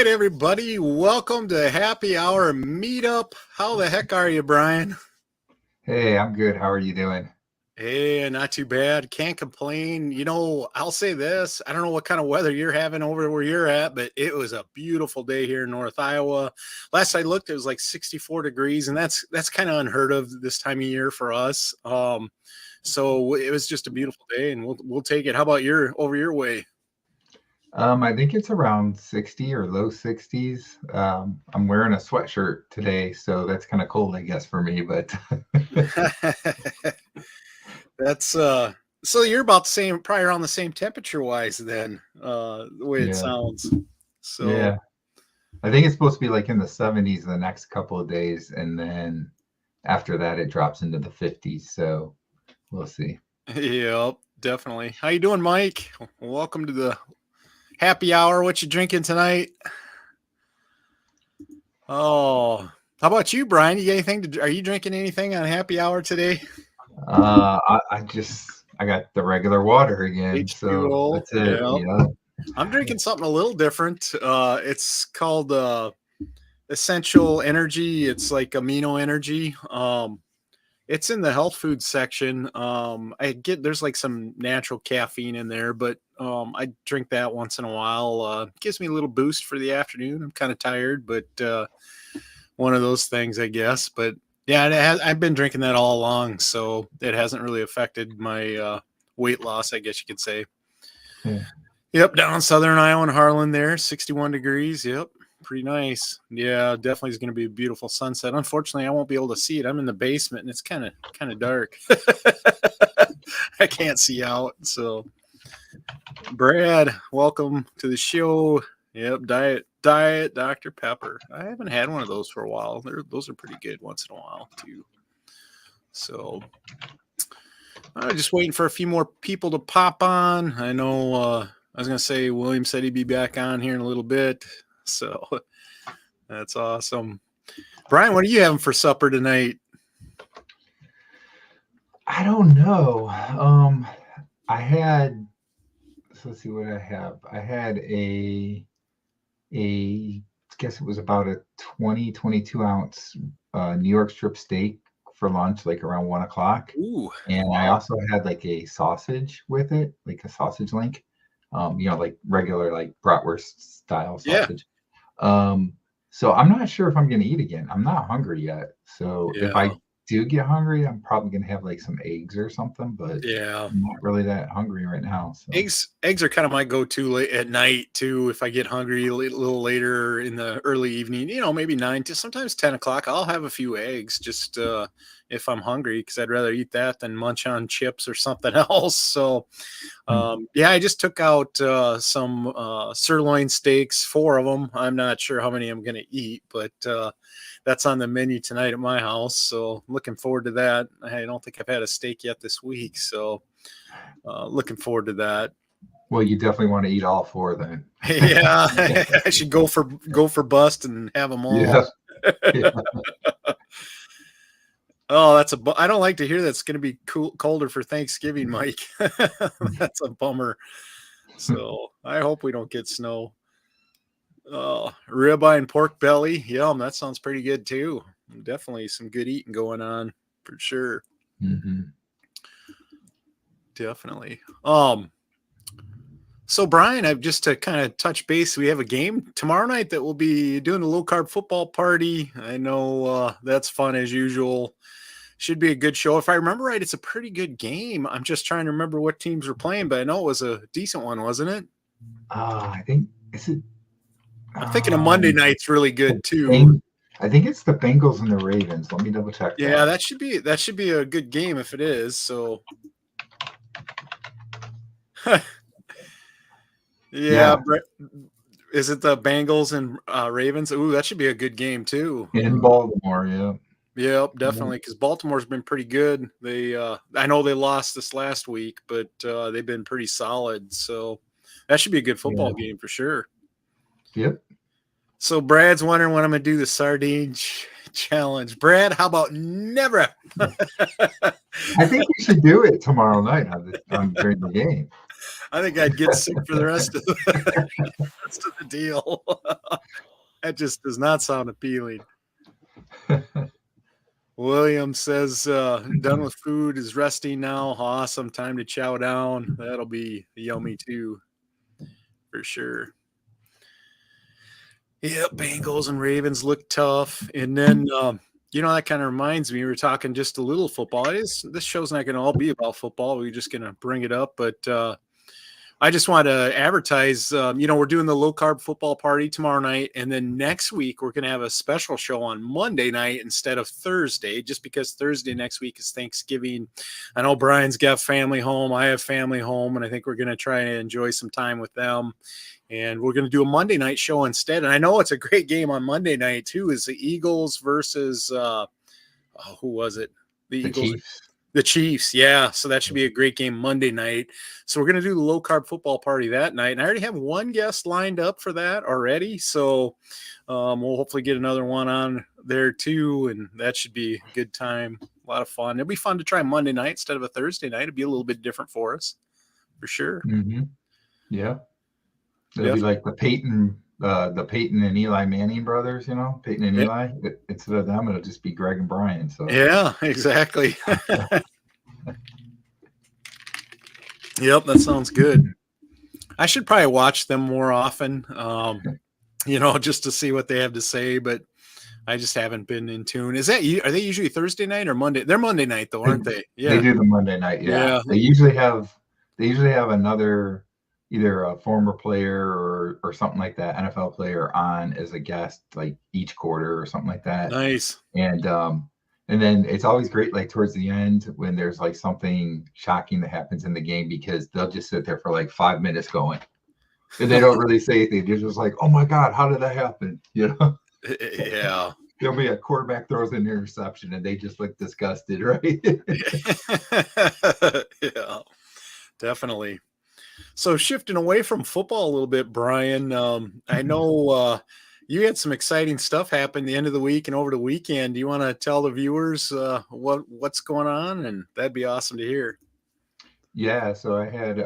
right, everybody. Welcome to Happy Hour Meetup. How the heck are you, Brian? Hey, I'm good. How are you doing? Hey, not too bad. Can't complain. I'll say this. I don't know what kind of weather you're having over where you're at, but it was a beautiful day here in North Iowa. Last I looked, it was like 64 degrees, and that's kind of unheard of this time of year for us. So it was just a beautiful day, and we'll take it. How about over your way? I think it's around 60 or low 60s. I'm wearing a sweatshirt today, so that's kind of cold, I guess, for me, but That's so you're about the same, probably around the same temperature wise then, the way it yeah, sounds. So yeah. I think it's supposed to be like in the 70s the next couple of days, and then after that it drops into the 50s, so we'll see. yeah, definitely. How you doing, Mike? Welcome to the happy hour. What you drinking tonight? Oh, how about you, Brian? You got anything are you drinking anything on happy hour today? I got the regular water again, so H2O. that's it. Yeah. Yeah. I'm drinking something a little different. It's called Essential Energy. It's like amino energy. It's in the health food section. There's like some natural caffeine in there, but I drink that once in a while. Gives me a little boost for the afternoon. I'm kind of tired, but one of those things, I guess. But yeah, I've been drinking that all along, so it hasn't really affected my weight loss, I guess you could say. Yeah. Yep, down in southern Iowa and Harlan there, 61 degrees. Yep, pretty nice. Yeah, definitely is going to be a beautiful sunset. Unfortunately, I won't be able to see it. I'm in the basement and it's kind of dark. I can't see out. So, Brad, welcome to the show. Yep, diet Dr. Pepper. I haven't had one of those for a while. Those are pretty good once in a while too. So, I'm just waiting for a few more people to pop on. I know I was going to say William said he'd be back on here in a little bit. So that's awesome. Brian, what are you having for supper tonight? I don't know. Let's see what I have. I had I guess it was about a 22 ounce New York strip steak for lunch, like around 1 o'clock. Ooh, And I wow. also had like a sausage with it, like a sausage link, like regular, like bratwurst style Yeah. sausage. So I'm not sure if I'm going to eat again. I'm not hungry yet. So if Yeah. I do get hungry, I'm probably going to have like some eggs or something, but Yeah. I'm not really that hungry right now. So. Eggs are kind of my go-to late at night too. If I get hungry a little later in the early evening, maybe 9 to sometimes 10 o'clock, I'll have a few eggs just if I'm hungry, because I'd rather eat that than munch on chips or something else. So yeah, I just took out some sirloin steaks, 4 of them. I'm not sure how many I'm going to eat, but that's on the menu tonight at my house. So looking forward to that. I don't think I've had a steak yet this week. So looking forward to that. Well, you definitely want to eat all 4 then. Yeah, I should go for bust and have them all. Yeah. Yeah. Oh, I don't like to hear that's going to be colder for Thanksgiving, Mike. That's a bummer. So I hope we don't get snow. Oh, ribeye and pork belly. Yum. That sounds pretty good too. Definitely some good eating going on for sure. Mm-hmm. Definitely. So Brian, I've just to kind of touch base. We have a game tomorrow night that we'll be doing a low carb football party. I know that's fun as usual. Should be a good show. If I remember right, it's a pretty good game. I'm just trying to remember what teams were playing, but I know it was a decent one, wasn't it? I think is it. I'm thinking a Monday night's really good too. I think it's the Bengals and the Ravens. Let me double check Yeah, that. that should be a good game if it is. So yeah. Is it the Bengals and Ravens? Ooh, that should be a good game too. In Baltimore, yeah. Yep, definitely, because Baltimore's been pretty good. I know they lost this last week, but they've been pretty solid. So that should be a good football game for sure. Yep. So Brad's wondering when I'm going to do the sardine challenge. Brad, how about never? I think we should do it tomorrow night during the game. I think I'd get sick for the rest of the deal. That just does not sound appealing. William says, done with food, is resting now. Awesome. Time to chow down. That'll be yummy too, for sure. Yep, Bengals and Ravens look tough. And then, that kind of reminds me, we were talking just a little football. This show's not going to all be about football. We're just going to bring it up. But I just want to advertise, we're doing the low carb football party tomorrow night. And then next week, we're going to have a special show on Monday night instead of Thursday, just because Thursday next week is Thanksgiving. I know Brian's got family home. I have family home. And I think we're going to try and enjoy some time with them. And we're going to do a Monday night show instead. And I know it's a great game on Monday night, too, is the Eagles versus, who was it? The Eagles. Chiefs. The Chiefs, yeah. So that should be a great game Monday night. So we're going to do the low carb football party that night. And I already have one guest lined up for that already. So we'll hopefully get another one on there too. And that should be a good time. A lot of fun. It'll be fun to try Monday night instead of a Thursday night. It'll be a little bit different for us, for sure. Mm-hmm. Yeah. It'll be like the Peyton and Eli Manning brothers, Peyton and Eli. Instead of them, it'll just be Greg and Brian. So yeah, exactly. Yep, that sounds good. I should probably watch them more often, just to see what they have to say, but I just haven't been in tune. Are they usually Thursday night or Monday? They're Monday night though, aren't they? Yeah. They do the Monday night, yeah. They usually have another, either a former player or something like that, NFL player on as a guest, like each quarter or something like that. Nice. And then it's always great, like towards the end when there's like something shocking that happens in the game, because they'll just sit there for like 5 minutes going, and they don't really say anything. They're just like, "Oh my God, how did that happen?" Yeah. There'll be a quarterback throws an interception, and they just look disgusted, right? Yeah, definitely. So shifting away from football a little bit, Brian, I know you had some exciting stuff happen the end of the week and over the weekend. Do you want to tell the viewers what's going on? And that'd be awesome to hear. Yeah, so I had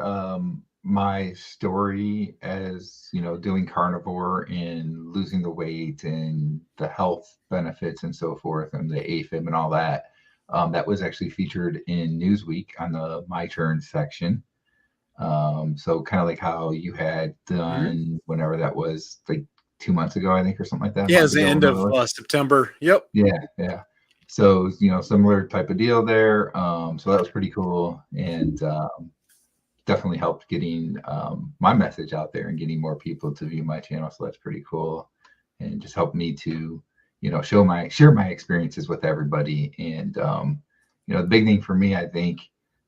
my story as, doing carnivore and losing the weight and the health benefits and so forth, and the AFib and all that. That was actually featured in Newsweek on the My Turn section. So kind of like how you had done whenever that was, like 2 months ago, I think, or something like that. Yeah, it's the end of September. Yep. Yeah. So, similar type of deal there. So that was pretty cool, and definitely helped getting my message out there and getting more people to view my channel. So that's pretty cool, and just helped me to, share my experiences with everybody. And, the big thing for me, I think,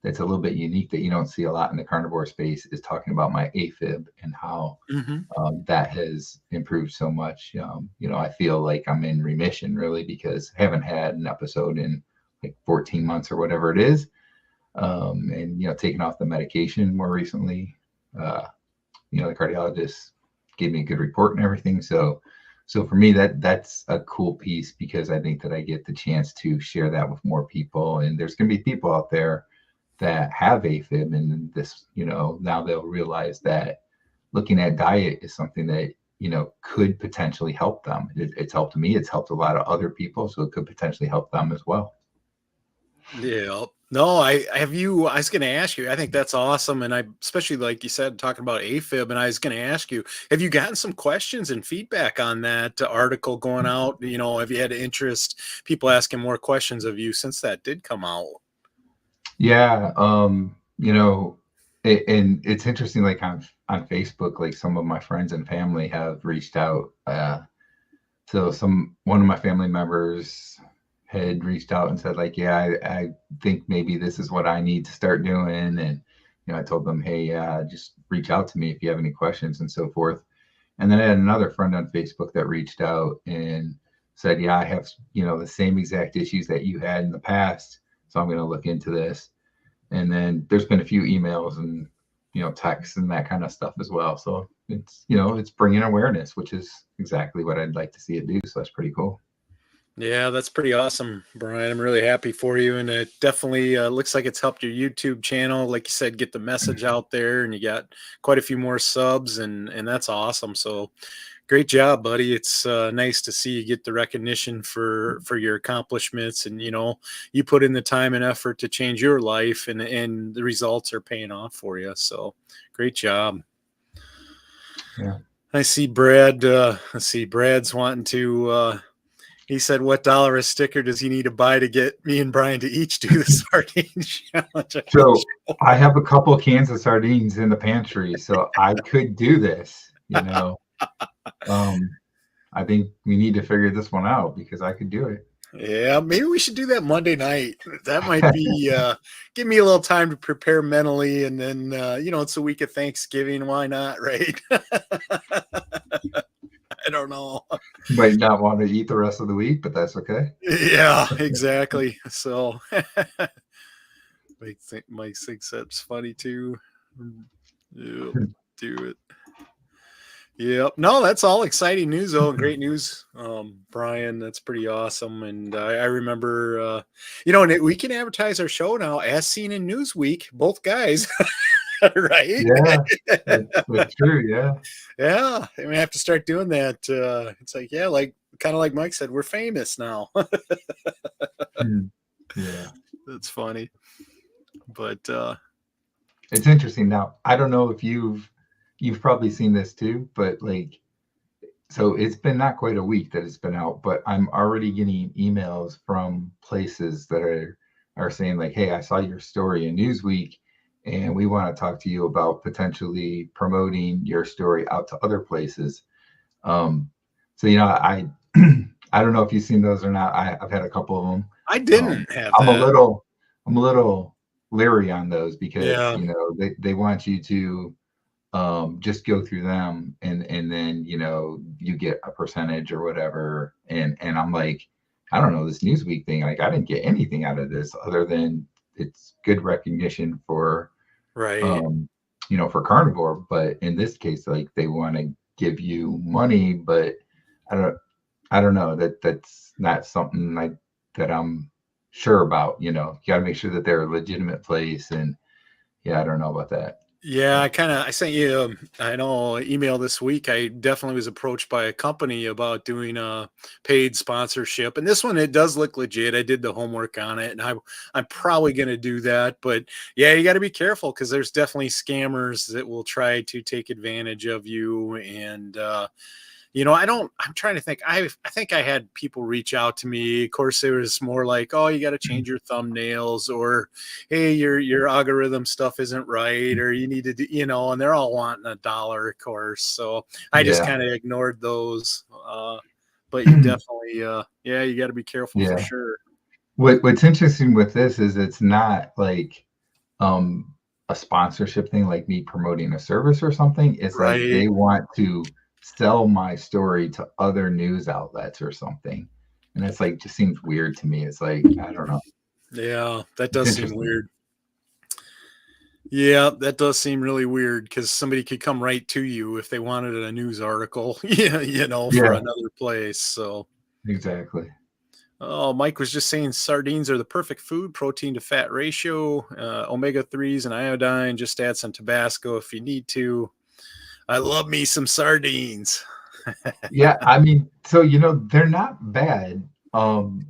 that's a little bit unique that you don't see a lot in the carnivore space is talking about my AFib and how that has improved so much. I feel like I'm in remission, really, because I haven't had an episode in like 14 months or whatever it is. And, taking off the medication more recently, the cardiologist gave me a good report and everything. So for me, that's a cool piece, because I think that I get the chance to share that with more people. And there's going to be people out there that have AFib, and this, now they'll realize that looking at diet is something that, could potentially help them. It's helped me. It's helped a lot of other people. So it could potentially help them as well. Yeah. No, I was going to ask you, I think that's awesome. And I, especially like you said, talking about AFib, and I was going to ask you, have you gotten some questions and feedback on that article going out? Have you had interest, people asking more questions of you since that did come out? Yeah. And it's interesting, like on Facebook, like some of my friends and family have reached out. So one of my family members had reached out and said, like, yeah, I think maybe this is what I need to start doing. And, I told them, hey, just reach out to me if you have any questions and so forth. And then I had another friend on Facebook that reached out and said, yeah, I have, the same exact issues that you had in the past. So I'm going to look into this. And then there's been a few emails and, texts and that kind of stuff as well. So it's, it's bringing awareness, which is exactly what I'd like to see it do. So that's pretty cool. Yeah, that's pretty awesome, Brian. I'm really happy for you, and it definitely looks like it's helped your YouTube channel, like you said, get the message out there, and you got quite a few more subs, and that's awesome. So great job, buddy. It's nice to see you get the recognition for your accomplishments, and you put in the time and effort to change your life, and the results are paying off for you. So great job. Yeah. I see Brad. Let's see, Brad's wanting to. He said, "What dollar a sticker does he need to buy to get me and Brian to each do the sardine challenge?" So I have a couple cans of sardines in the pantry, so I could do this. I think we need to figure this one out because I could do it. Yeah, maybe we should do that Monday night. That might be give me a little time to prepare mentally, and then it's a week of Thanksgiving. Why not, right? I don't know. You might not want to eat the rest of the week, but that's okay. Yeah, exactly. So Mike thinks that's funny too. Yeah, do it. Yep. No, that's all exciting news though, and great news, Brian. That's pretty awesome. And I remember, and we can advertise our show now as seen in Newsweek, both guys, right? Yeah, that's true. Yeah. Yeah, and we have to start doing that. It's like, yeah, like kind of like Mike said, we're famous now. Yeah, that's funny. But it's interesting. Now, I don't know if you've probably seen this too, but so it's been not quite a week that it's been out, but I'm already getting emails from places that are saying like, "Hey, I saw your story in Newsweek, and we want to talk to you about potentially promoting your story out to other places." So I I don't know if you've seen those or not. I've had a couple of them. I didn't have I'm that. I'm a little leery on those because Yeah. they want you to just go through them and then you get a percentage or whatever, and I'm like, I don't know, this Newsweek thing, like I didn't get anything out of this other than it's good recognition for Right. for carnivore, but in this case, like they want to give you money, but I don't know, that's not something like that I'm sure about. You got to make sure that they're a legitimate place, and yeah, I don't know about that. Yeah, I sent you I know email this week. I definitely was approached by a company about doing a paid sponsorship, and this one it does look legit. I did the homework on it, and I'm probably going to do that. But yeah, you got to be careful because there's definitely scammers that will try to take advantage of you. And I'm trying to think. I think I had people reach out to me. Of course, it was more like, oh, you got to change your thumbnails, or hey, your algorithm stuff isn't right, or you need to do, and they're all wanting $1, of course. So I just Yeah. kind of ignored those. But you definitely, you got to be careful for Yeah. sure. What's interesting with this is it's not like a sponsorship thing, like me promoting a service or something. It's like Right. they want to sell my story to other news outlets or something. And it's like just seems weird to me. It's like, I don't know. Yeah, that It's does seem interesting. weird. Yeah, that does seem really weird because somebody could come right to you if they wanted a news article, yeah, for Yeah, another place. So, exactly. oh, Mike was just saying sardines are the perfect food, protein to fat ratio, omega 3s and iodine. Just add some Tabasco if you need to. I love me some sardines. Yeah, I mean, so they're not bad. And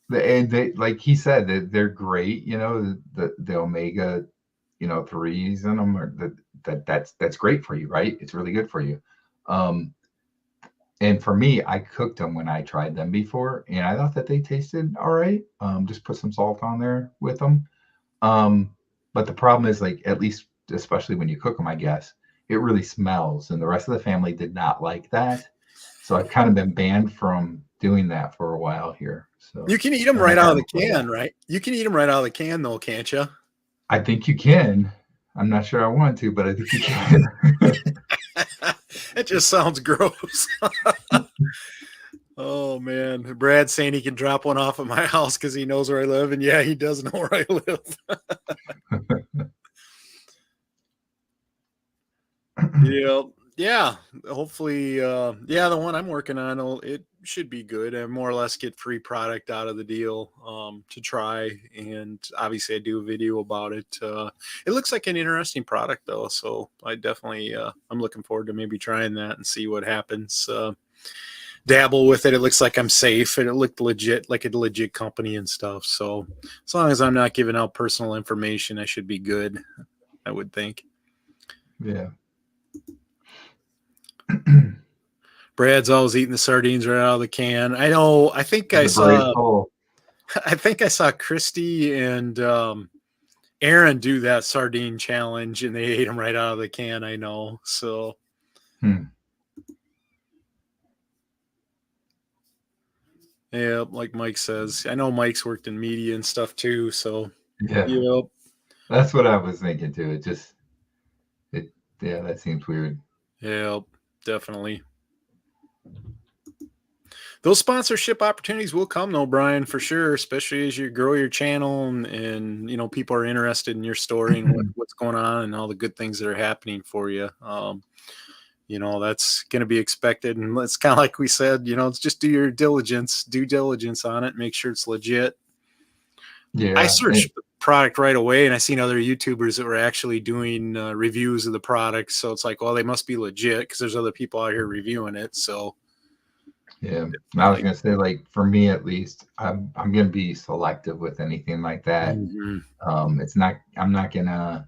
they, like he said, that they're great. The omega, threes in them are that's great for you, right? It's really good for you. Um, and for me, I cooked them when I tried them before, and I thought that they tasted all right. Just put some salt on there with them. Um, but the problem is, like, at least especially when you cook them, I guess it really smells, and the rest of the family did not like that. So I've kind of been banned from doing that for a while here. So You can eat them I right haven't out of gotten the to play that. can, right? You can eat them right out of the can, though, can't you? I think you can. I'm not sure I want to, but I think you can. It just sounds gross. Oh man, Brad's saying he can drop one off at my house because he knows where I live, and yeah, he does know where I live. Yeah, yeah. Hopefully, the one I'm working on, should be good. I more or less get free product out of the deal to try, and obviously I do a video about it. It looks like an interesting product though, so I definitely I'm looking forward to maybe trying that and see what happens. Dabble with it. It looks like I'm safe, and it looked legit, like a legit company and stuff. So as long as I'm not giving out personal information, I should be good, I would think. Yeah. Brad's always eating the sardines right out of the can. I know. I think I saw Christy and Aaron do that sardine challenge, and they ate them right out of the can. I know. So. Yeah, like Mike says. I know Mike's worked in media and stuff too. So. Yeah. Yep. That's what I was thinking too. Yeah, that seems weird. Yeah, definitely. Those sponsorship opportunities will come though, Brian, for sure, especially as you grow your channel and you know, people are interested in your story and what's going on and all the good things that are happening for you. You know, that's going to be expected. And it's kind of like we said, you know, it's just do due diligence on it, make sure it's legit. Yeah. I searched the product right away, and I seen other YouTubers that were actually doing reviews of the product. So it's like, well, they must be legit because there's other people out here reviewing it. So yeah, I was gonna say, like, for me at least, I'm gonna be selective with anything like that. I'm not gonna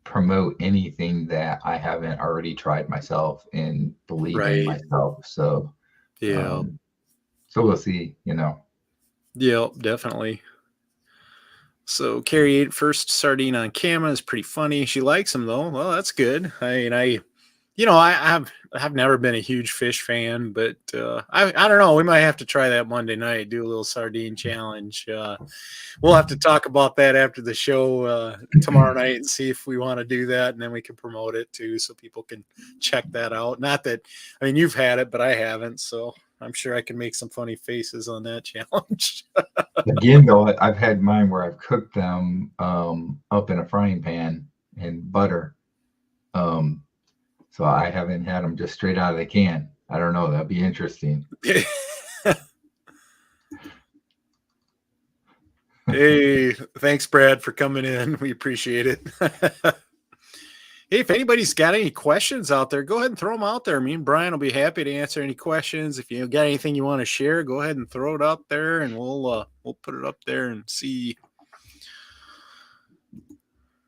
promote anything that I haven't already tried myself and believe in myself. So yeah. So we'll see, you know. Yeah, definitely. So Carrie ate first sardine on camera is pretty funny. She likes them though. Well, that's good. I have never been a huge fish fan, but I don't know. We might have to try that Monday night. Do a little sardine challenge. We'll have to talk about that after the show tomorrow night and see if we want to do that, and then we can promote it too, so people can check that out. Not that, I mean, you've had it, but I haven't, so I'm sure I can make some funny faces on that challenge. Again, though, I've had mine where I've cooked them up in a frying pan in butter. So I haven't had them just straight out of the can. I don't know. That'd be interesting. Hey, thanks, Brad, for coming in. We appreciate it. Hey, if anybody's got any questions out there, go ahead and throw them out there. Me and Brian will be happy to answer any questions. If you got anything you want to share, go ahead and throw it out there, and we'll put it up there and see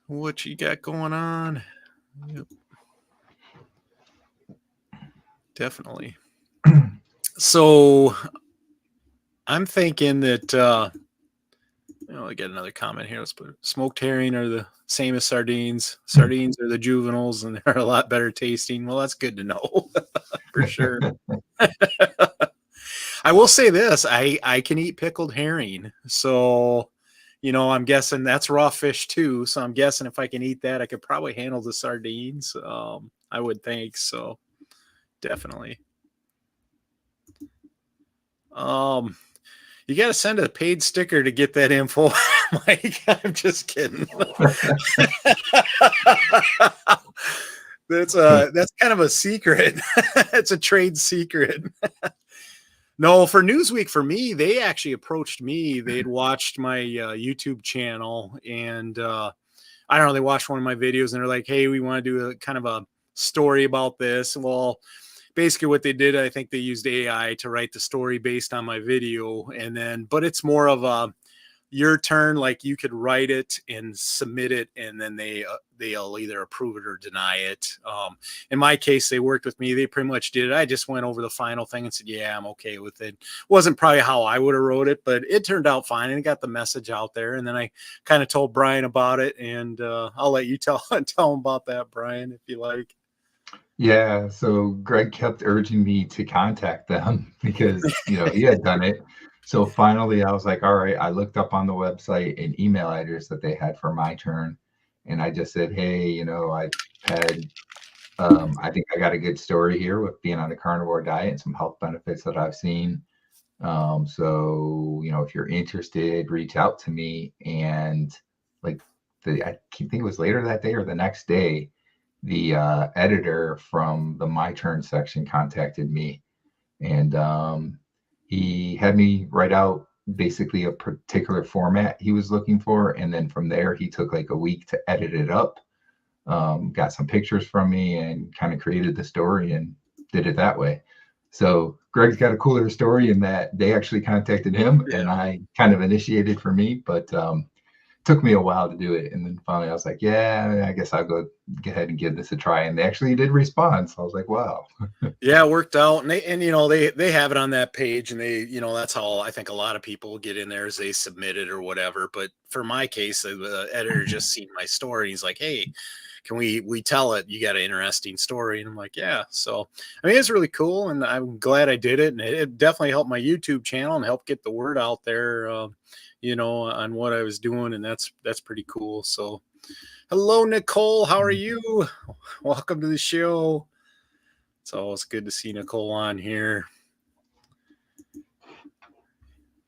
what you got going on. Yep. Definitely. So I'm thinking that I got another comment here. Let's put smoked herring are the same as sardines. Sardines are the juveniles, and they're a lot better tasting. Well, that's good to know for sure. I will say this: I can eat pickled herring, so you know, I'm guessing that's raw fish too. So I'm guessing if I can eat that, I could probably handle the sardines. I would think so. Definitely. You got to send a paid sticker to get that info, Mike. I'm just kidding. That's kind of a secret. It's a trade secret. No, for Newsweek, for me, they actually approached me. They'd watched my YouTube channel, and I don't know, they watched one of my videos, and they're like, hey, we want to do a kind of a story about this. Well, basically what they did, I think they used AI to write the story based on my video. And then, but it's more of your turn. Like you could write it and submit it, and then they'll either approve it or deny it. In my case, they worked with me. They pretty much did it. I just went over the final thing and said, yeah, I'm okay with it. Wasn't probably how I would have wrote it, but it turned out fine, and it got the message out there. And then I kind of told Brian about it, and I'll let you tell him about that, Brian, if you like. Yeah, so Greg kept urging me to contact them because, you know, he had done it. So finally I was like, all right, I looked up on the website an email address that they had for my turn. And I just said, hey, you know, I've had, I think I got a good story here with being on a carnivore diet and some health benefits that I've seen. So, you know, if you're interested, reach out to me. And like I think it was later that day or the next day, the editor from the My Turn section contacted me And he had me write out basically a particular format he was looking for. And then from there, he took like a week to edit it up, got some pictures from me, and kind of created the story and did it that way. So Greg's got a cooler story in that they actually contacted him and I kind of initiated for me, but took me a while to do it. And then finally I was like, yeah, I guess I'll go ahead and give this a try. And they actually did respond. So I was like, wow. Yeah, it worked out. And you know, they have it on that page, and they, you know, that's how I think a lot of people get in there, is they submit it or whatever. But for my case, the editor just seen my story. He's like, hey, can we tell it? You got an interesting story. And I'm like, yeah. So, I mean, it's really cool, and I'm glad I did it. And it definitely helped my YouTube channel and helped get the word out there, you know, on what I was doing. And that's pretty cool. So hello, Nicole. How are you? Welcome to the show. It's always good to see Nicole on here.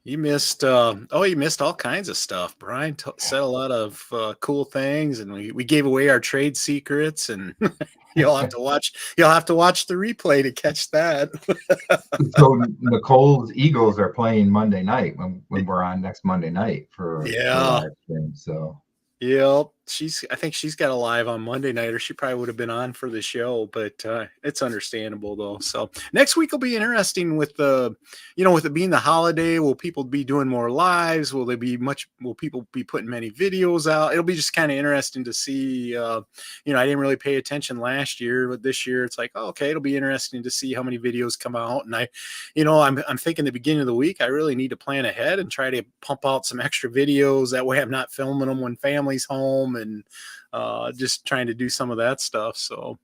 You missed, you missed all kinds of stuff. Brian said a lot of cool things, and we gave away our trade secrets, and you'll have to watch the replay to catch that. So Nicole's Eagles are playing Monday night when we're on next Monday night for live stream. So yep, I think she's got a live on Monday night, or she probably would have been on for the show, but it's understandable though. So next week will be interesting with with it being the holiday. Will people be doing more lives? Will people be putting many videos out? It'll be just kind of interesting to see. I didn't really pay attention last year, but this year it's like, oh, okay, it'll be interesting to see how many videos come out. And I'm thinking the beginning of the week, I really need to plan ahead and try to pump out some extra videos. That way I'm not filming them when family's home, and just trying to do some of that stuff. So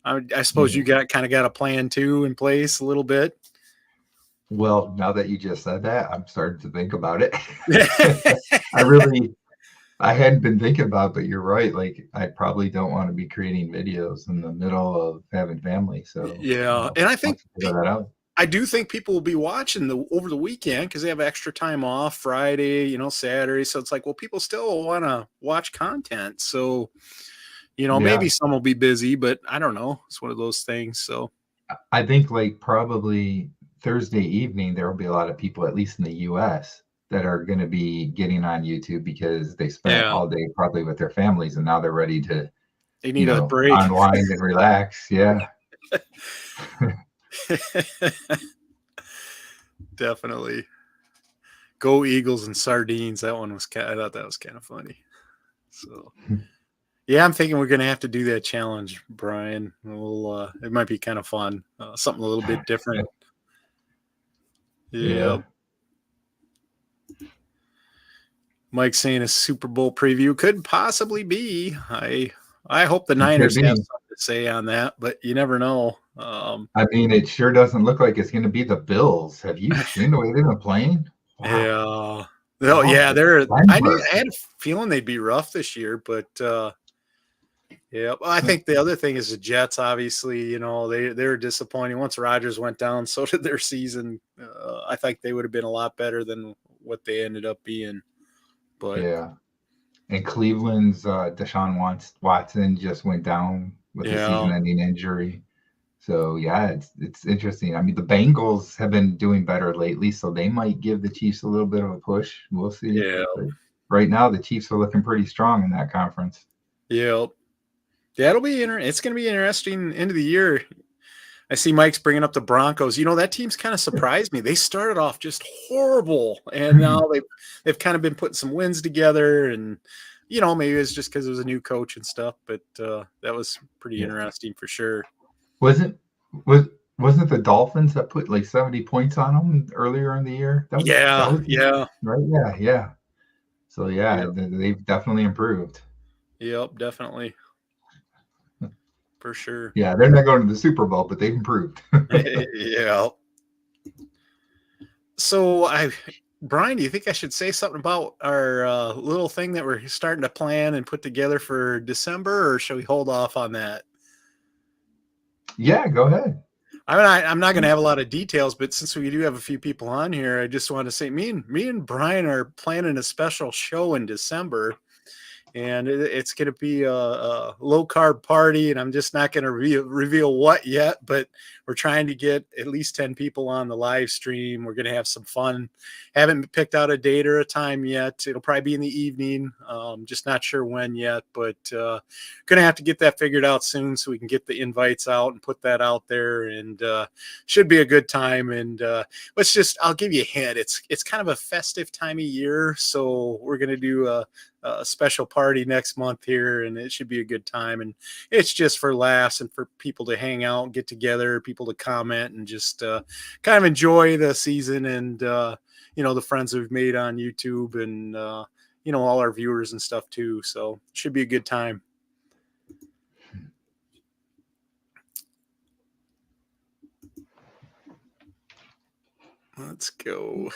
I suppose you got a plan too in place a little bit. Well, now that you just said that, I'm starting to think about it. I hadn't been thinking about it, but you're right. Like, I probably don't want to be creating videos in the middle of having family. So yeah, and I think figure that out. I do think people will be watching over the weekend because they have extra time off Friday, Saturday. So it's like, well, people still want to watch content. So, maybe some will be busy, but I don't know. It's one of those things. So I think like probably Thursday evening, there will be a lot of people, at least in the US, that are going to be getting on YouTube because they spent all day probably with their families, and now they're ready to, they need a break, unwind and relax. Yeah. Definitely. Go Eagles and sardines. I thought that was kind of funny. So yeah, I'm thinking we're going to have to do that challenge, Brian. It might be kind of fun. Something a little bit different. Yeah. Mike saying a Super Bowl preview could possibly be. I hope the Niners have something to say on that, but you never know. I mean, it sure doesn't look like it's going to be the Bills. Have you seen the way they've been playing? Wow. Yeah. Oh, yeah. I had a feeling they'd be rough this year, but yeah. Well, I think the other thing is the Jets. Obviously, they were disappointing. Once Rodgers went down, so did their season. I think they would have been a lot better than what they ended up being. But yeah. And Cleveland's Deshaun Watson just went down with a season-ending injury. So yeah, it's interesting. I mean, the Bengals have been doing better lately, so they might give the Chiefs a little bit of a push. We'll see. Yeah. But right now, the Chiefs are looking pretty strong in that conference. Yeah. That'll be it's going to be interesting end of the year. I see Mike's bringing up the Broncos. That team's kind of surprised me. They started off just horrible, and now they've kind of been putting some wins together, and maybe it's just because it was a new coach and stuff, but that was pretty interesting for sure. Wasn't the Dolphins that put like 70 points on them earlier in the year? Yeah. Right. Yeah. So they've definitely improved. Yep, definitely. For sure. Yeah, they're not going to the Super Bowl, but they've improved. Yeah. So Brian, do you think I should say something about our little thing that we're starting to plan and put together for December, or should we hold off on that? Yeah, go ahead. I mean, I'm not going to have a lot of details, but since we do have a few people on here, I just want to say me and Brian are planning a special show in December. and it's going to be a low carb party, and I'm just not going to reveal what yet, but we're trying to get at least 10 people on the live stream. We're going to have some fun. Haven't picked out a date or a time yet. It'll probably be in the evening. Just not sure when yet, but going to have to get that figured out soon so we can get the invites out and put that out there, and should be a good time. And I'll give you a hint. It's kind of a festive time of year, so we're going to do a special party next month here, and it should be a good time. And it's just for laughs and for people to hang out and get together, people to comment, and just kind of enjoy the season, and the friends we've made on YouTube, and all our viewers and stuff too. So it should be a good time. Let's go.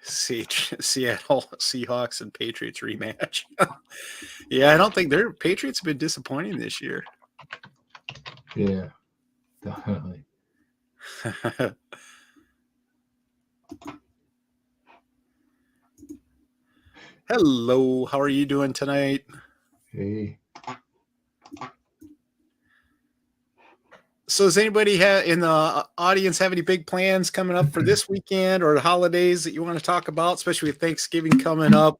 Seattle Seahawks and Patriots rematch. Yeah, I don't think their Patriots have been disappointing this year. Yeah, definitely. Hello, how are you doing tonight? Hey. So does anybody in the audience have any big plans coming up for this weekend or the holidays that you want to talk about, especially with Thanksgiving coming up?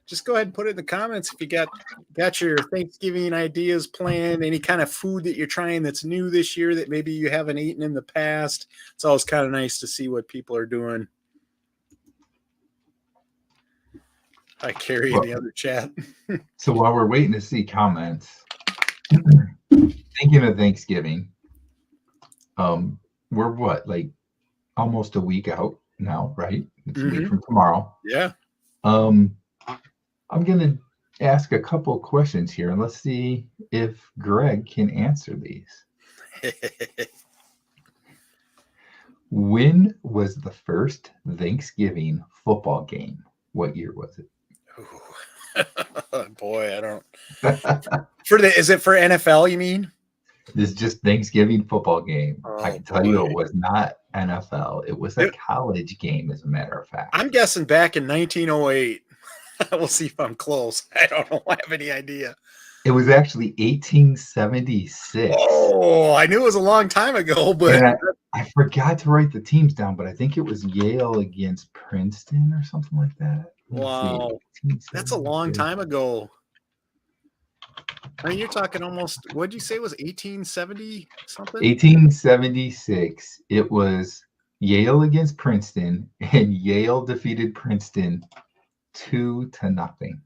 Just go ahead and put it in the comments if you got your Thanksgiving ideas planned, any kind of food that you're trying that's new this year that maybe you haven't eaten in the past. It's always kind of nice to see what people are doing. Hi, Carrie, in the other chat. So while we're waiting to see comments, thinking of Thanksgiving, we're what, like almost a week out now, right? It's a week from tomorrow. Yeah. I'm going to ask a couple questions here, and let's see if Greg can answer these. When was the first Thanksgiving football game? What year was it? Boy, I don't. Is it for NFL, you mean? This is just Thanksgiving football game. Oh, I can tell you it was not NFL. It was a college game, as a matter of fact. I'm guessing back in 1908. We'll see if I'm close. I don't know. I have any idea. It was actually 1876. Oh, I knew it was a long time ago, but I forgot to write the teams down, but I think it was Yale against Princeton or something like that. Wow. That's a long time ago. I mean, you're talking almost, what did you say it was 1870 something? 1876. It was Yale against Princeton, and Yale defeated Princeton 2-0.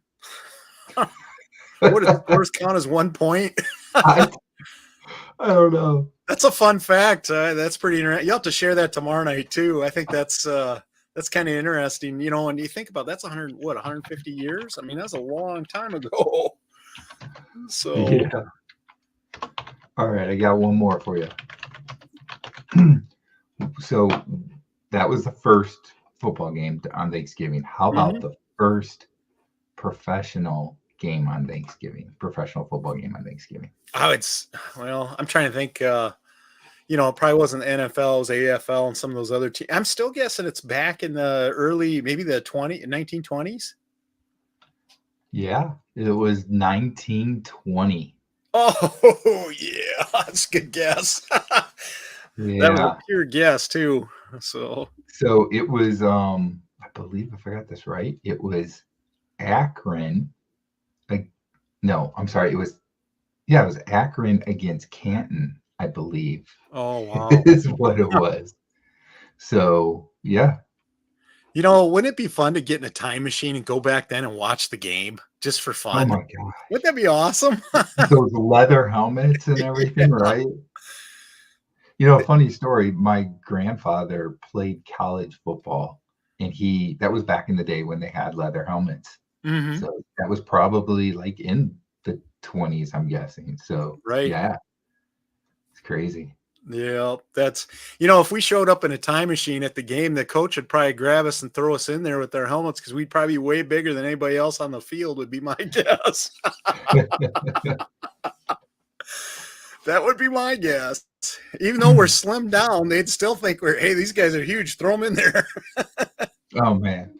What does scores count as 1 point? I don't know. That's a fun fact. That's pretty interesting. You'll have to share that tomorrow night too. I think that's kind of interesting. When you think about that's 150 years. I mean, that's a long time ago. So yeah. All right, I got one more for you. So that was the first football game on Thanksgiving. How about the first professional game on Thanksgiving? Professional football game on Thanksgiving. Oh, I'm trying to think. It probably wasn't the NFL, it was AFL and some of those other teams. I'm still guessing it's back in the early, maybe the 1920s. Yeah, it was 1920. Oh, yeah, that's a good guess. Yeah. That was a pure guess too. So it was, I believe I forgot this right. It was Akron. No, I'm sorry. It was Akron against Canton, I believe. Oh, wow. Is what it was. So, yeah. Wouldn't it be fun to get in a time machine and go back then and watch the game just for fun? Oh my God. Wouldn't that be awesome? Those leather helmets and everything, right? Funny story. My grandfather played college football, and that was back in the day when they had leather helmets. Mm-hmm. So that was probably like in the 20s, I'm guessing. So, right. Yeah, it's crazy. Yeah, that's, if we showed up in a time machine at the game, the coach would probably grab us and throw us in there with their helmets because we'd probably be way bigger than anybody else on the field, would be my guess. That would be my guess. Even though we're slimmed down, they'd still think these guys are huge. Throw them in there. Oh man.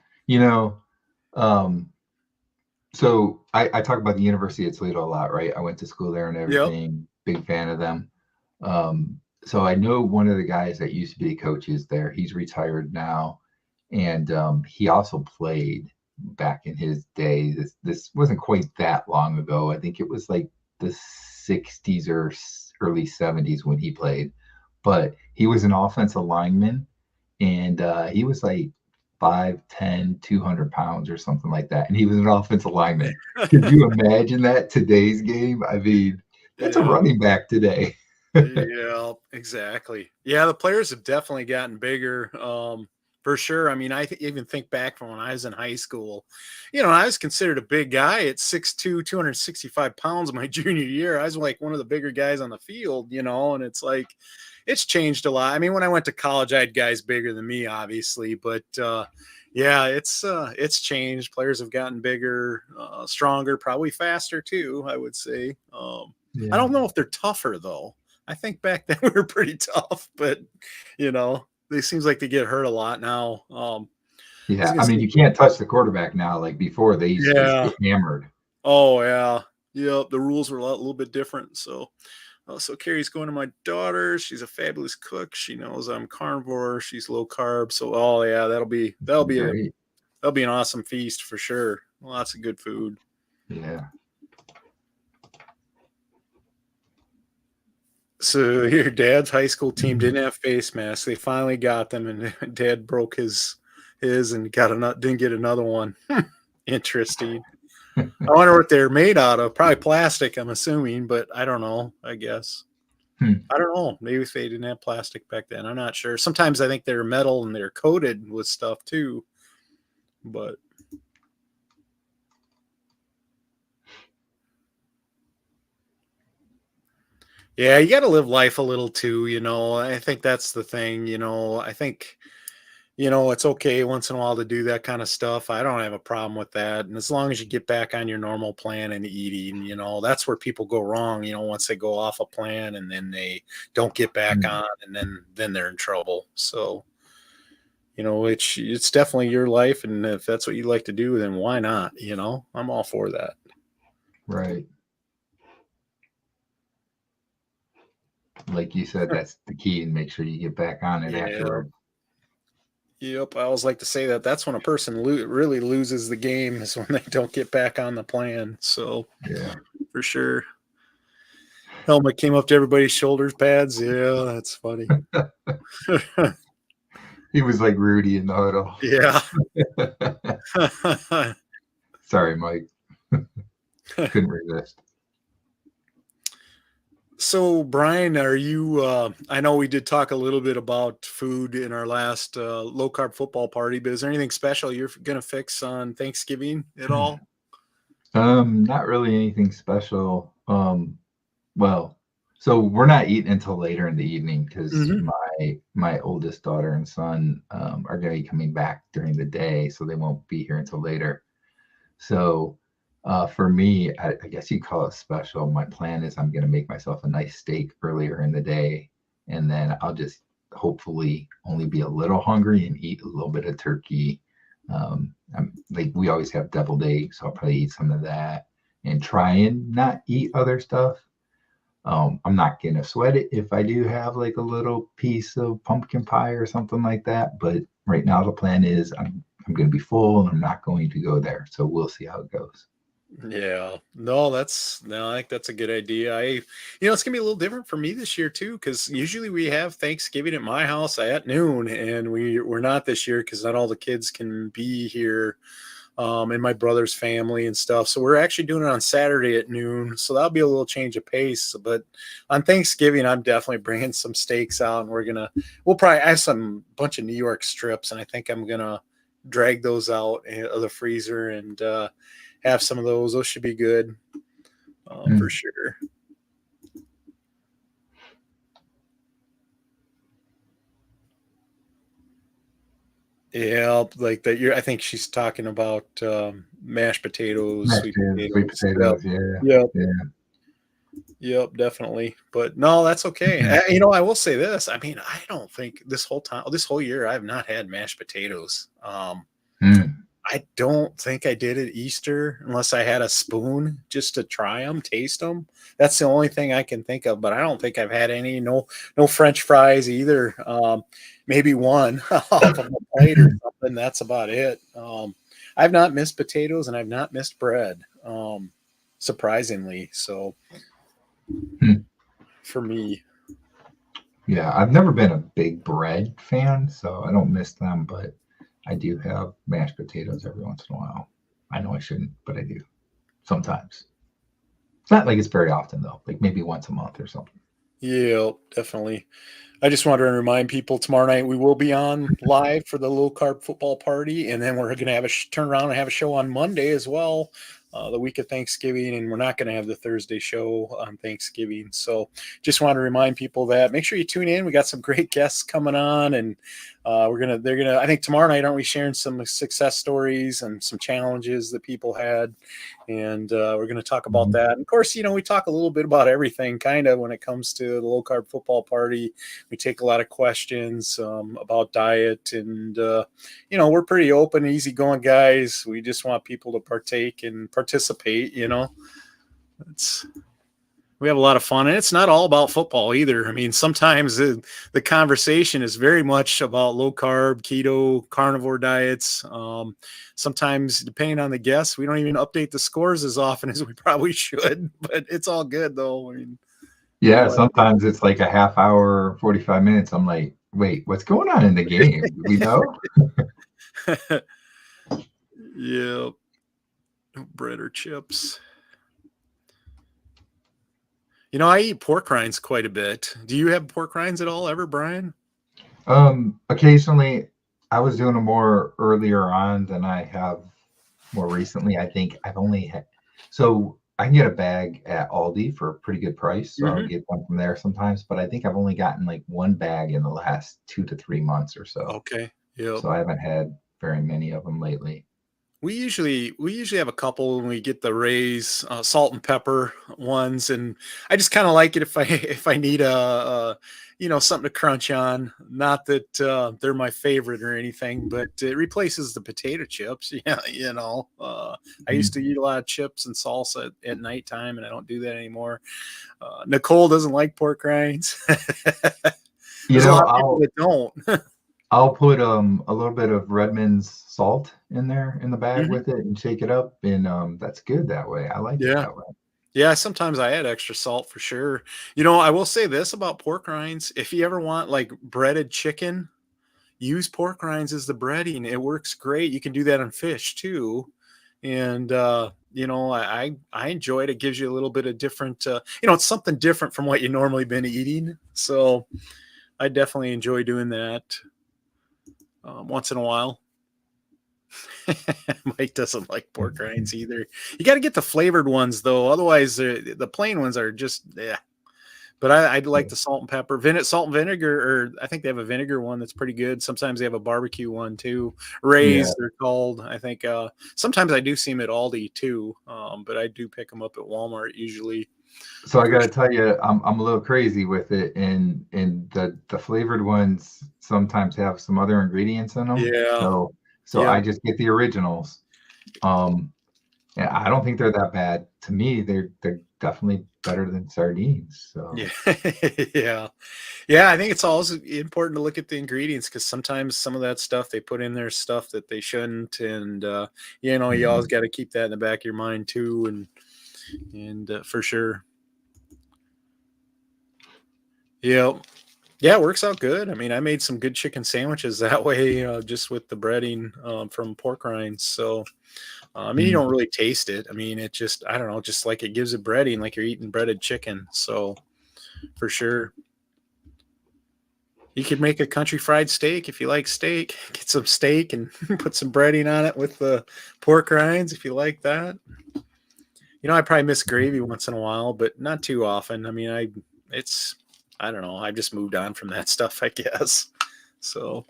So I talk about the University of Toledo a lot, right? I went to school there and Yep. everything. Big fan of them. So I know one of the guys that used to be coaches there. He's retired now, and he also played back in his day. This wasn't quite that long ago. I think it was like the '60s or early '70s when he played. But he was an offensive lineman, and he was like 5'10", 200 pounds or something like that. And he was an offensive lineman. Could you imagine that today's game? I mean, that's a Yeah. running back today. Yeah, exactly. Yeah, the players have definitely gotten bigger, for sure. I mean, even think back from when I was in high school. I was considered a big guy at 6'2", 265 pounds my junior year. I was like one of the bigger guys on the field, and it's like it's changed a lot. I mean, when I went to college, I had guys bigger than me, obviously, but yeah, it's changed. Players have gotten bigger, stronger, probably faster too, I would say. I Yeah. don't know if they're tougher though. I think back then we were pretty tough, but they seems like they get hurt a lot now. I was Yeah. gonna I mean, say, you can't touch the quarterback now like before. They used to just yeah. get hammered. Oh yeah. Yep. The rules were a little bit different. So Carrie's going to my daughter. She's a fabulous cook. She knows I'm carnivore. She's low carb. So oh yeah, Great. that'll be an awesome feast for sure. Lots of good food. Yeah. So your dad's high school team didn't have face masks. They finally got them, and Dad broke his and didn't get another one. Interesting. I wonder what they're made out of. Probably plastic, I'm assuming, but I don't know. I guess Hmm. I don't know. Maybe if they didn't have plastic back then, I'm not sure. Sometimes I think they're metal and they're coated with stuff too. But yeah, you got to live life a little too. I think that's the thing. I think it's okay once in a while to do that kind of stuff. I don't have a problem with that. And as long as you get back on your normal plan and eating, that's where people go wrong, once they go off a plan and then they don't get back Hmm. on and then they're in trouble. So, it's definitely your life. And if that's what you like to do, then why not? I'm all for that. Right. Like you said, that's the key, and make sure you get back on it Yeah. afterward. Yep. I always like to say that's when a person really loses the game is when they don't get back on the plan. So Yeah. for sure. Helmet came up to everybody's shoulders pads. Yeah, that's funny. He was like Rudy in the huddle. Yeah. Sorry, Mike. Couldn't resist. So, Brian, are you? I know we did talk a little bit about food in our last low carb football party, but is there anything special you're going to fix on Thanksgiving at all? Not really anything special. Well, so we're not eating until later in the evening because Hmm. my oldest daughter and son are going to be coming back during the day, so they won't be here until later. So for me, I guess you call it special. My plan is I'm going to make myself a nice steak earlier in the day, and then I'll just hopefully only be a little hungry and eat a little bit of turkey. I'm like we always have deviled eggs, so I'll probably eat some of that and try and not eat other stuff. I'm not gonna sweat it if I do have like a little piece of pumpkin pie or something like that. But right now the plan is I'm gonna be full and I'm not going to go there. So we'll see how it goes. Yeah, no, I think that's a good idea. It's gonna be a little different for me this year too, because usually we have Thanksgiving at my house at noon, and we're not this year because not all the kids can be here, and my brother's family and stuff. So we're actually doing it on Saturday at noon. So that'll be a little change of pace. But on Thanksgiving, I'm definitely bringing some steaks out, and we'll probably I have some bunch of New York strips, and I think I'm gonna drag those out of the freezer and have some of those. Those should be good, for Mm. sure. Yeah, like that. I think she's talking about mashed potatoes, Mashed sweet potatoes, sweet potatoes. Yep, potatoes, yeah, yep, yeah. yep, definitely. But no, that's okay. Mhm. I will say this. I mean, I don't think this whole year, I have not had mashed potatoes. Mm. I don't think I did at Easter unless I had a spoon just to try them, taste them. That's the only thing I can think of, but I don't think I've had any. No, no French fries either. Maybe one off of a plate or something. That's about it. I've not missed potatoes and I've not missed bread. Surprisingly, so for me. Yeah, I've never been a big bread fan, so I don't miss them, but I do have mashed potatoes every once in a while. I know I shouldn't, but I do sometimes. It's not like it's very often though, like maybe once a month or something. Yeah, definitely. I just wanted to remind people tomorrow night we will be on live for the low carb football party, and then we're going to have a turn around and have a show on Monday as well, the week of Thanksgiving, and we're not going to have the Thursday show on Thanksgiving. So just want to remind people that make sure you tune in. We got some great guests coming on, and they're gonna. I think tomorrow night, aren't we sharing some success stories and some challenges that people had, and we're going to talk about that. And of course, we talk a little bit about everything, kind of when it comes to the low carb football party. We take a lot of questions about diet, and we're pretty open, easygoing guys. We just want people to partake and participate. We have a lot of fun, and it's not all about football either. I mean, sometimes the conversation is very much about low carb, keto, carnivore diets. Sometimes, depending on the guests, we don't even update the scores as often as we probably should, but it's all good though. I mean, yeah, sometimes it's like a half hour, 45 minutes. I'm like, wait, what's going on in the game? Do we know? Yeah. Bread or chips. I eat pork rinds quite a bit. Do you have pork rinds at all ever, Brian? Occasionally. I was doing them more earlier on than I have more recently. I think I've only had, so I can get a bag at Aldi for a pretty good price. So I'll get one from there sometimes, but I think I've only gotten like one bag in the last 2 to 3 months or so. Okay. Yeah. So I haven't had very many of them lately. We usually have a couple when we get the Ray's salt and pepper ones, and I just kind of like it if I need a something to crunch on. Not that they're my favorite or anything, but it replaces the potato chips. Yeah, I used to eat a lot of chips and salsa at nighttime, and I don't do that anymore. Nicole doesn't like pork rinds. There's a lot of people that don't. I'll put a little bit of Redmond's salt in there in the bag with it and shake it up, and that's good that way. I like it that way. Yeah, sometimes I add extra salt for sure. I will say this about pork rinds. If you ever want like breaded chicken, use pork rinds as the breading. It works great. You can do that on fish too. And I enjoy it. It gives you a little bit of different it's something different from what you normally been eating. So I definitely enjoy doing that. Once in a while. Mike doesn't like pork rinds either. You got to get the flavored ones though, otherwise the plain ones are just But I like the salt and pepper, salt and vinegar, or I think they have a vinegar one that's pretty good. Sometimes they have a barbecue one too. Ray's, they're called. I think sometimes I do see them at Aldi too, but I do pick them up at Walmart usually. So I got to tell you, I'm a little crazy with it, and the flavored ones sometimes have some other ingredients in them. Yeah. So I just get the originals. And I don't think they're that bad. To me, they're definitely better than sardines. So yeah. I think it's always important to look at the ingredients, because sometimes some of that stuff they put in there stuff that they shouldn't, and you always got to keep that in the back of your mind too, and for sure. Yeah, it works out good. I mean, I made some good chicken sandwiches that way, just with the breading from pork rinds. So, I mean, you don't really taste it. I mean, it just, I don't know, just like it gives it breading, like you're eating breaded chicken. So, for sure. You could make a country fried steak if you like steak. Get some steak and put some breading on it with the pork rinds if you like that. I probably miss gravy once in a while, but not too often. I mean, I don't know. I've just moved on from that stuff, I guess. So,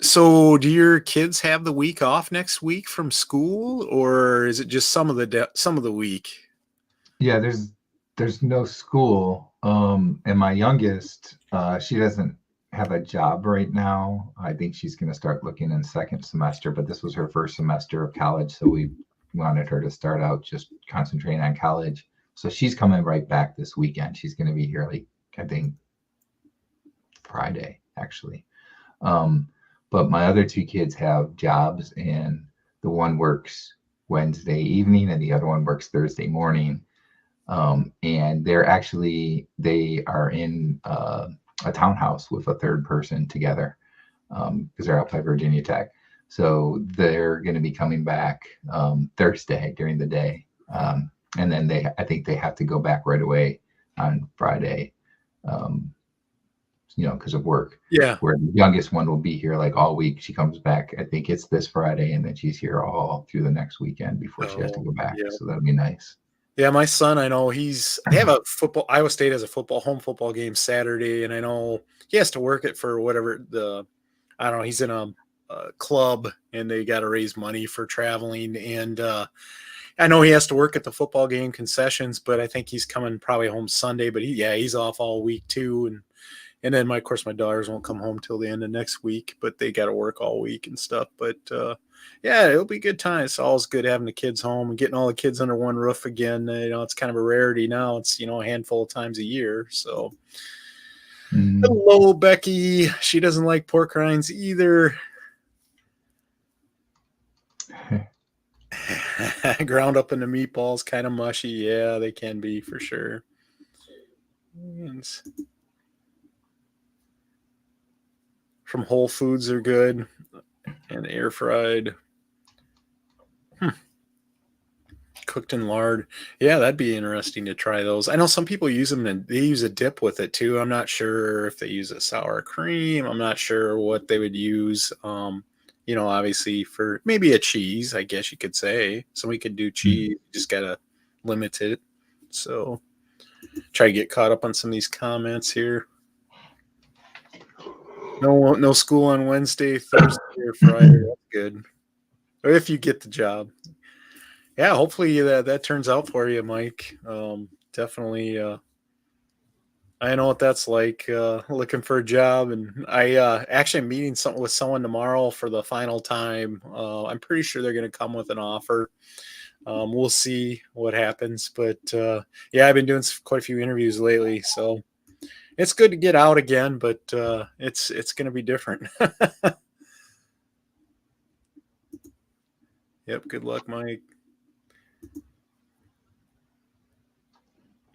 so do your kids have the week off next week from school, or is it just some of the week? Yeah, there's no school. And my youngest, she doesn't have a job right now. I think she's going to start looking in second semester, but this was her first semester of college. So we wanted her to start out just concentrating on college. So she's coming right back this weekend. She's going to be here, like, I think Friday, actually. But my other two kids have jobs, and the one works Wednesday evening and the other one works Thursday morning. And they are in a townhouse with a third person together, because they're out by Virginia Tech. So they're going to be coming back Thursday during the day. And then I think they have to go back right away on Friday, because of work. Yeah. Where the youngest one will be here like all week. She comes back, I think it's this Friday, and then she's here all through the next weekend before she has to go back. Yeah. So that'll be nice. Yeah, my son, I know they have a Iowa State has a home football game Saturday, and I know he has to work it for whatever I don't know, he's in a club, and they got to raise money for traveling. And I know he has to work at the football game concessions, but I think he's coming probably home Sunday, but he's off all week too. And then of course my daughters won't come home till the end of next week, but they got to work all week and stuff. But yeah, it'll be a good time. It's always good having the kids home and getting all the kids under one roof again. It's kind of a rarity now. It's, a handful of times a year. So Hello, Becky. She doesn't like pork rinds either. Ground up into meatballs, kind of mushy. Yeah, they can be for sure. From Whole Foods are good, and air fried. Cooked in lard. Yeah, that'd be interesting to try those. I know some people use them and they use a dip with it too. I'm not sure if they use a sour cream. I'm not sure what they would use. Obviously for maybe a cheese, I guess you could say. So we could do cheese, just gotta limit it. So try to get caught up on some of these comments here. No school on Wednesday, Thursday, or Friday. That's good. Or if you get the job. Yeah, hopefully that turns out for you, Mike. Definitely. I know what that's like, looking for a job, and I actually am meeting with someone tomorrow for the final time. I'm pretty sure they're going to come with an offer. We'll see what happens, but yeah, I've been doing quite a few interviews lately, so it's good to get out again, but it's going to be different. Yep. Good luck, Mike.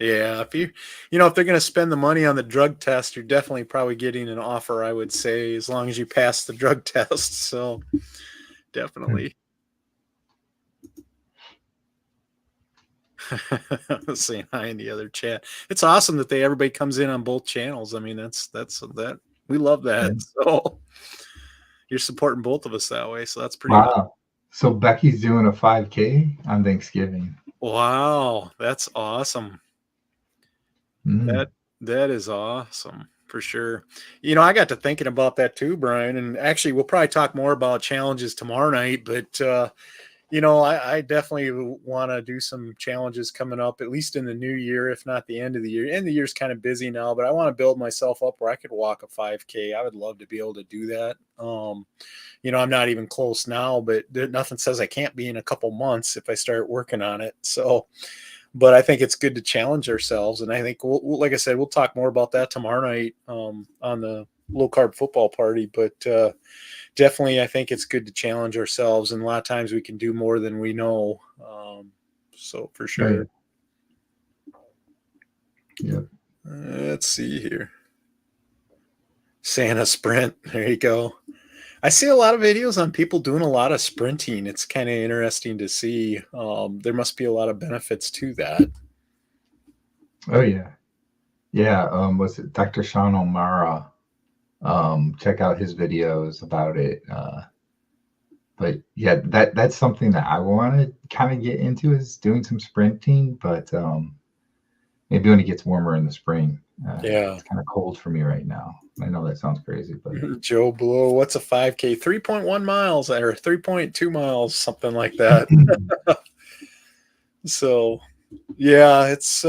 Yeah, if if they're going to spend the money on the drug test, you're definitely probably getting an offer, I would say, as long as you pass the drug test. So definitely. Saying hi in the other chat. It's awesome that everybody comes in on both channels. I mean, that's we love that. So you're supporting both of us that way. So that's pretty wow. So Becky's doing a 5K on Thanksgiving. Wow, that's awesome. That is awesome for sure. I got to thinking about that too, Brian, and actually we'll probably talk more about challenges tomorrow night, but I definitely want to do some challenges coming up, at least in the new year, if not the end of the year. End of the year's kind of busy now, but I want to build myself up where I could walk a 5K. I would love to be able to do that. I'm not even close now, but nothing says I can't be in a couple months if I start working on it. So, but I think it's good to challenge ourselves. And I think, like I said, we'll talk more about that tomorrow night on the low carb football party. But definitely, I think it's good to challenge ourselves. And a lot of times we can do more than we know. So for sure. Right. Yeah. Let's see here. Santa sprint. There you go. I see a lot of videos on people doing a lot of sprinting. It's kind of interesting to see. There must be a lot of benefits to that. Oh yeah. Yeah. Was it Dr. Sean O'Mara? Check out his videos about it. But yeah, that's something that I want to kind of get into, is doing some sprinting, but maybe when it gets warmer in the spring. Yeah. It's kind of cold for me right now. I know that sounds crazy, but Joe Blow, what's a 5K? 3.1 miles or 3.2 miles, something like that. So yeah, it's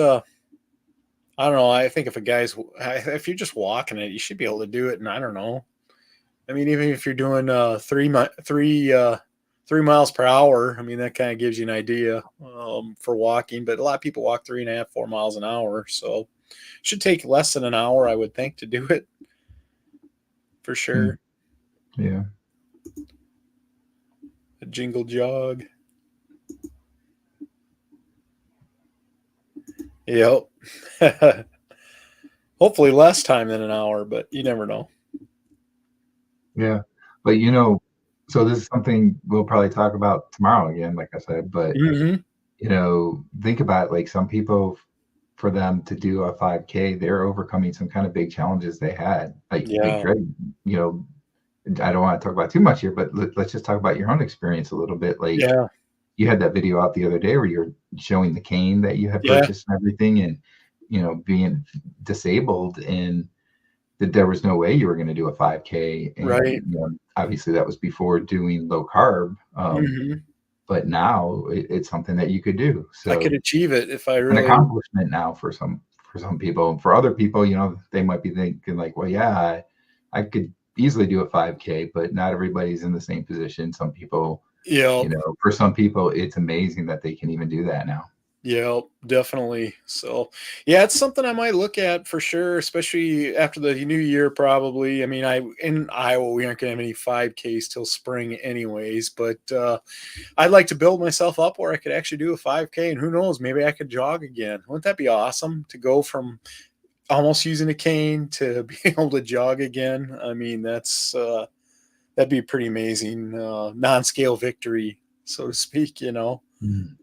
I don't know. I think if you're just walking it, you should be able to do it. And I don't know. I mean, even if you're doing 3 miles per hour, I mean, that kind of gives you an idea for walking. But a lot of people walk 3.5, 4 miles an hour. So it should take less than an hour, I would think, to do it for Hmm. sure. Yeah. A jingle jog. Yep. Hopefully less time than an hour, but you never know. Yeah. But you know, so this is something we'll probably talk about tomorrow again, like I said, but Hmm. you know, think about like some people for them to do a 5K, they're overcoming some kind of big challenges they had. Like Yeah. Greg, you know, I don't want to talk about too much here, but let's just talk about your own experience a little bit. Like Yeah. you had that video out the other day where you're showing the cane that you had Yeah. purchased and everything, and you know, being disabled, and that there was no way you were going to do a 5K. And Right. you know, obviously that was before doing low carb. Hmm. But now it's something that you could do. I could So achieve it if I an really. accomplishment now for some people. And for other people, you know, they might be thinking like, well, yeah, I could easily do a 5K, but not everybody's in the same position. Some people, Yeah. you know, for some people, it's amazing that they can even do that now. Yeah, definitely. So, yeah, it's something I might look at for sure, especially after the new year, probably. I mean, in Iowa, we aren't going to have any 5Ks till spring, anyways. But I'd like to build myself up where I could actually do a 5K, and who knows, maybe I could jog again. Wouldn't that be awesome to go from almost using a cane to being able to jog again? I mean, that'd be pretty amazing, non-scale victory, so to speak. Mm.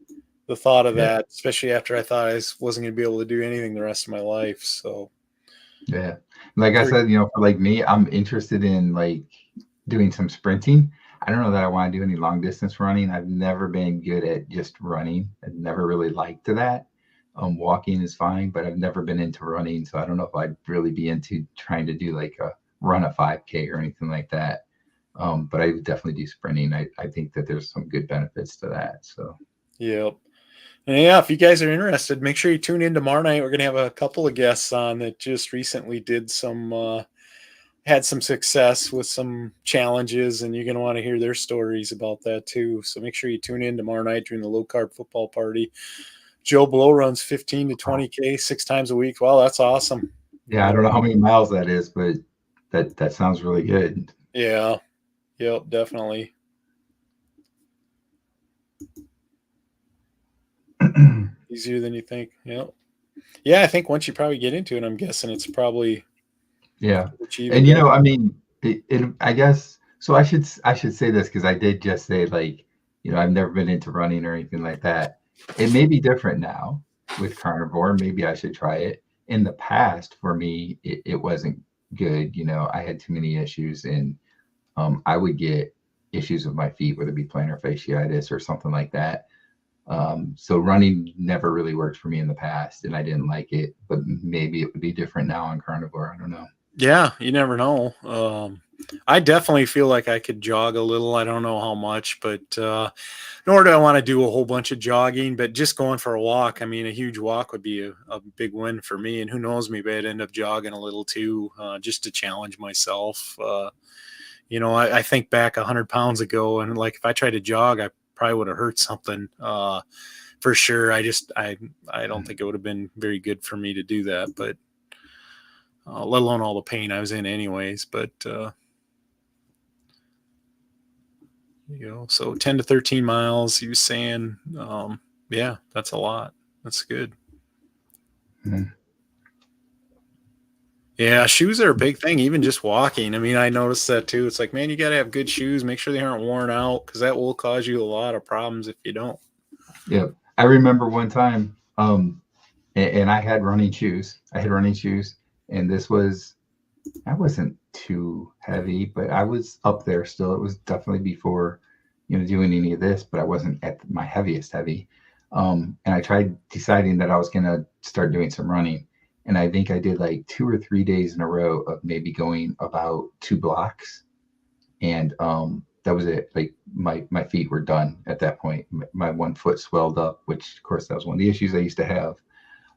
The thought of Yeah. that, especially after I thought wasn't going to be able to do anything the rest of my life. So, Yeah. Like I pretty, said, you know, for like me, I'm interested in like doing some sprinting. I don't know that I want to do any long distance running. I've never been good at just running. I've never really liked that. Walking is fine, but I've never been into running. So I don't know if I'd really be into trying to do like a run a 5K or anything like that. But I would definitely do sprinting. I think that there's some good benefits to that. So yep. And yeah, if you guys are interested, make sure you tune in tomorrow night. We're going to have a couple of guests on that just recently had some success with some challenges, and you're going to want to hear their stories about that too. So make sure you tune in tomorrow night during the low carb football party. Joe Blow runs 15 to 20K 6 times a week. Wow, that's awesome. yeah, I don't know how many miles that is, but that sounds really good. Yeah. Yep, definitely. Easier than you think. Yep. Yeah, I think once you probably get into it, I'm guessing it's probably Yeah. And you achievable. know, I mean, I guess so I should say this because I did just say like, you know, I've never been into running or anything like that. It may be different now with carnivore. Maybe I should try it. In the past, for me, it wasn't good. You know, I had too many issues and I would get issues with my feet, whether it be plantar fasciitis or something like that. So running never really worked for me in the past and I didn't like it, but maybe it would be different now on carnivore. I don't know. Yeah, you never know. I definitely feel like I could jog a little. I don't know how much, but nor do I want to do a whole bunch of jogging, but just going for a walk. I mean, a huge walk would be a big win for me. And who knows, maybe I'd end up jogging a little too, just to challenge myself. I think back 100 pounds ago, and like if I tried to jog, I probably would have hurt something for sure. I don't think it would have been very good for me to do that, but let alone all the pain I was in anyways. But so 10 to 13 miles, he was saying, yeah, that's a lot. That's good. Mhm. Yeah, shoes are a big thing, even just walking. I mean, I noticed that too. It's like, man, you got to have good shoes. Make sure they aren't worn out because that will cause you a lot of problems if you don't. Yeah. I remember one time, and I had running shoes. I had running shoes, and I wasn't too heavy, but I was up there still. It was definitely before, you know, doing any of this, but I wasn't at my heaviest heavy. And I tried deciding that I was gonna start doing some running, and I think I did like 2 or 3 days in a row of maybe going about 2 blocks, and that was it. Like my feet were done at that point. My one foot swelled up, which of course that was one of the issues I used to have.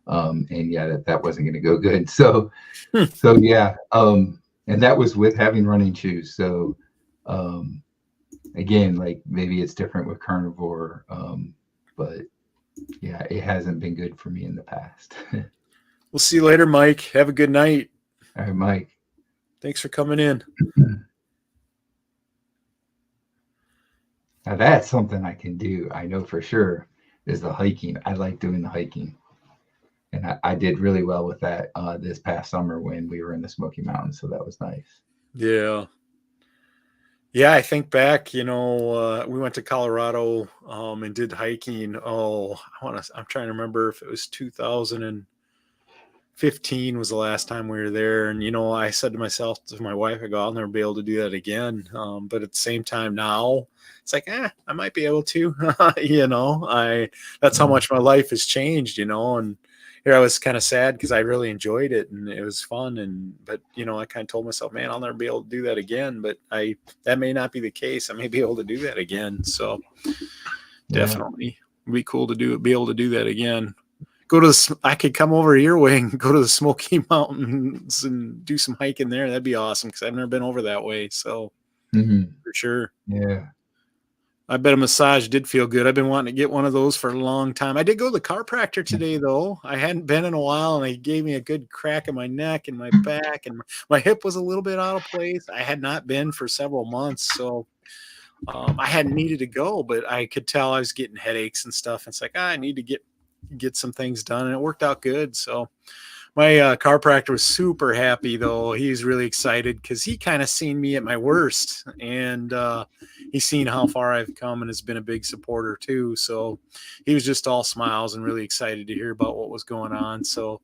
And yeah, that wasn't going to go good. So Hmm. yeah. And that was with having running shoes. So, again, like maybe it's different with carnivore, but yeah, it hasn't been good for me in the past. We'll see you later, Mike. Have a good night. All right, Mike. Thanks for coming in. Now that's something I can do. I know for sure is the hiking. I like doing the hiking. And I did really well with that this past summer when we were in the Smoky Mountains. So that was nice. Yeah. Yeah, I think back, we went to Colorado and did hiking. I'm trying to remember if it was 2015 was the last time we were there. And, I said to myself, to my wife, I go, I'll never be able to do that again. But at the same time now, it's like, I might be able to, that's how much my life has changed, and here I was kind of sad because I really enjoyed it and it was fun. But I kind of told myself, man, I'll never be able to do that again. But that may not be the case. I may be able to do that again. So definitely it'd be cool to be able to do that again. I could come over your way and go to the Smoky Mountains and do some hiking there. That'd be awesome because I've never been over that way. So for sure. Yeah. I bet a massage did feel good. I've been wanting to get one of those for a long time. I did go to the chiropractor today, though. I hadn't been in a while, and they gave me a good crack in my neck and my back, and my hip was a little bit out of place. I had not been for several months, so I hadn't needed to go, but I could tell I was getting headaches and stuff. It's like, I need to get some things done, and it worked out good. So my chiropractor was super happy, though. He was really excited because he kind of seen me at my worst, and he's seen how far I've come and has been a big supporter too. So he was just all smiles and really excited to hear about what was going on. So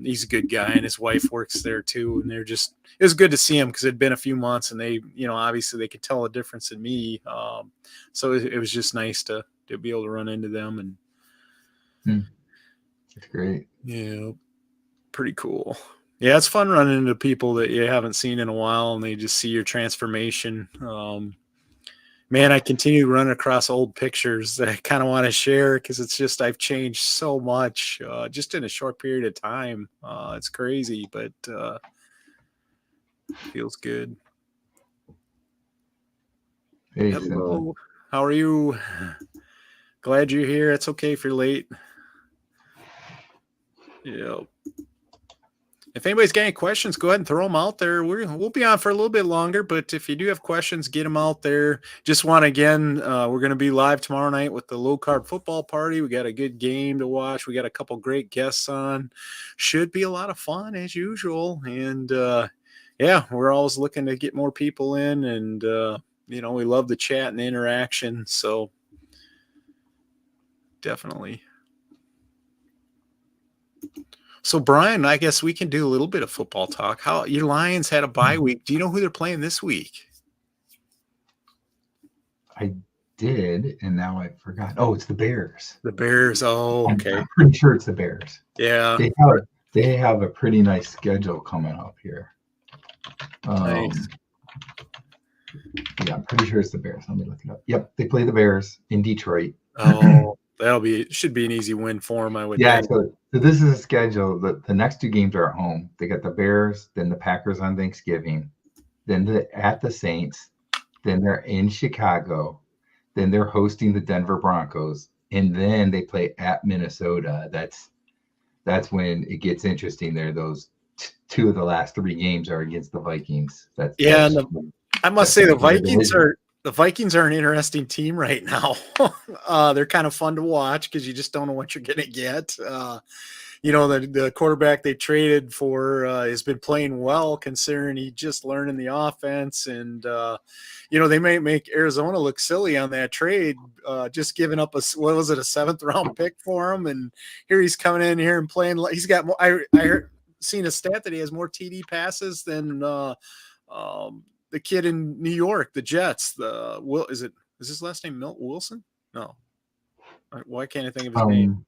he's a good guy, and his wife works there too. And it was good to see him because it'd been a few months, and they, obviously they could tell a difference in me. So it was just nice to be able to run into them. And that's great. Yeah. Pretty cool. Yeah, it's fun running into people that you haven't seen in a while and they just see your transformation. Man, I continue to run across old pictures that I kind of want to share because it's just I've changed so much just in a short period of time. It's crazy, but feels good. Hey, hello. How are you? Glad you're here. It's okay if you're late. Yeah. If anybody's got any questions, go ahead and throw them out there. We'll be on for a little bit longer, but if you do have questions, get them out there. Just want to, again, we're going to be live tomorrow night with the Low Carb Football Party. We got a good game to watch. We got a couple great guests on. Should be a lot of fun as usual. And we're always looking to get more people in, and we love the chat and the interaction. So definitely. So, Brian, I guess we can do a little bit of football talk. How your Lions had a bye week. Do you know who they're playing this week? I did, and now I forgot. Oh, it's the Bears. The Bears. Oh, okay. I'm pretty sure it's the Bears. Yeah. They have a pretty nice schedule coming up here. Nice. Yeah, I'm pretty sure it's the Bears. Let me look it up. Yep, they play the Bears in Detroit. Oh, should be an easy win for them, I would think. So this is a schedule. The next two games are at home. They got the Bears, then the Packers on Thanksgiving, then at the Saints, then they're in Chicago, then they're hosting the Denver Broncos, and then they play at Minnesota. That's when it gets interesting there. Those two of the last three games are against the Vikings. I must say the Vikings are an interesting team right now. They're kind of fun to watch because you just don't know what you're going to get. The quarterback they traded for has been playing well considering he's just learning the offense. And, they may make Arizona look silly on that trade, just giving up a 7th round pick for him. And here he's coming in here and playing. He's got more. I seen a stat that he has more TD passes than the kid in New York, the Jets. Is his last name Wilson? No. Why can't I think of his name?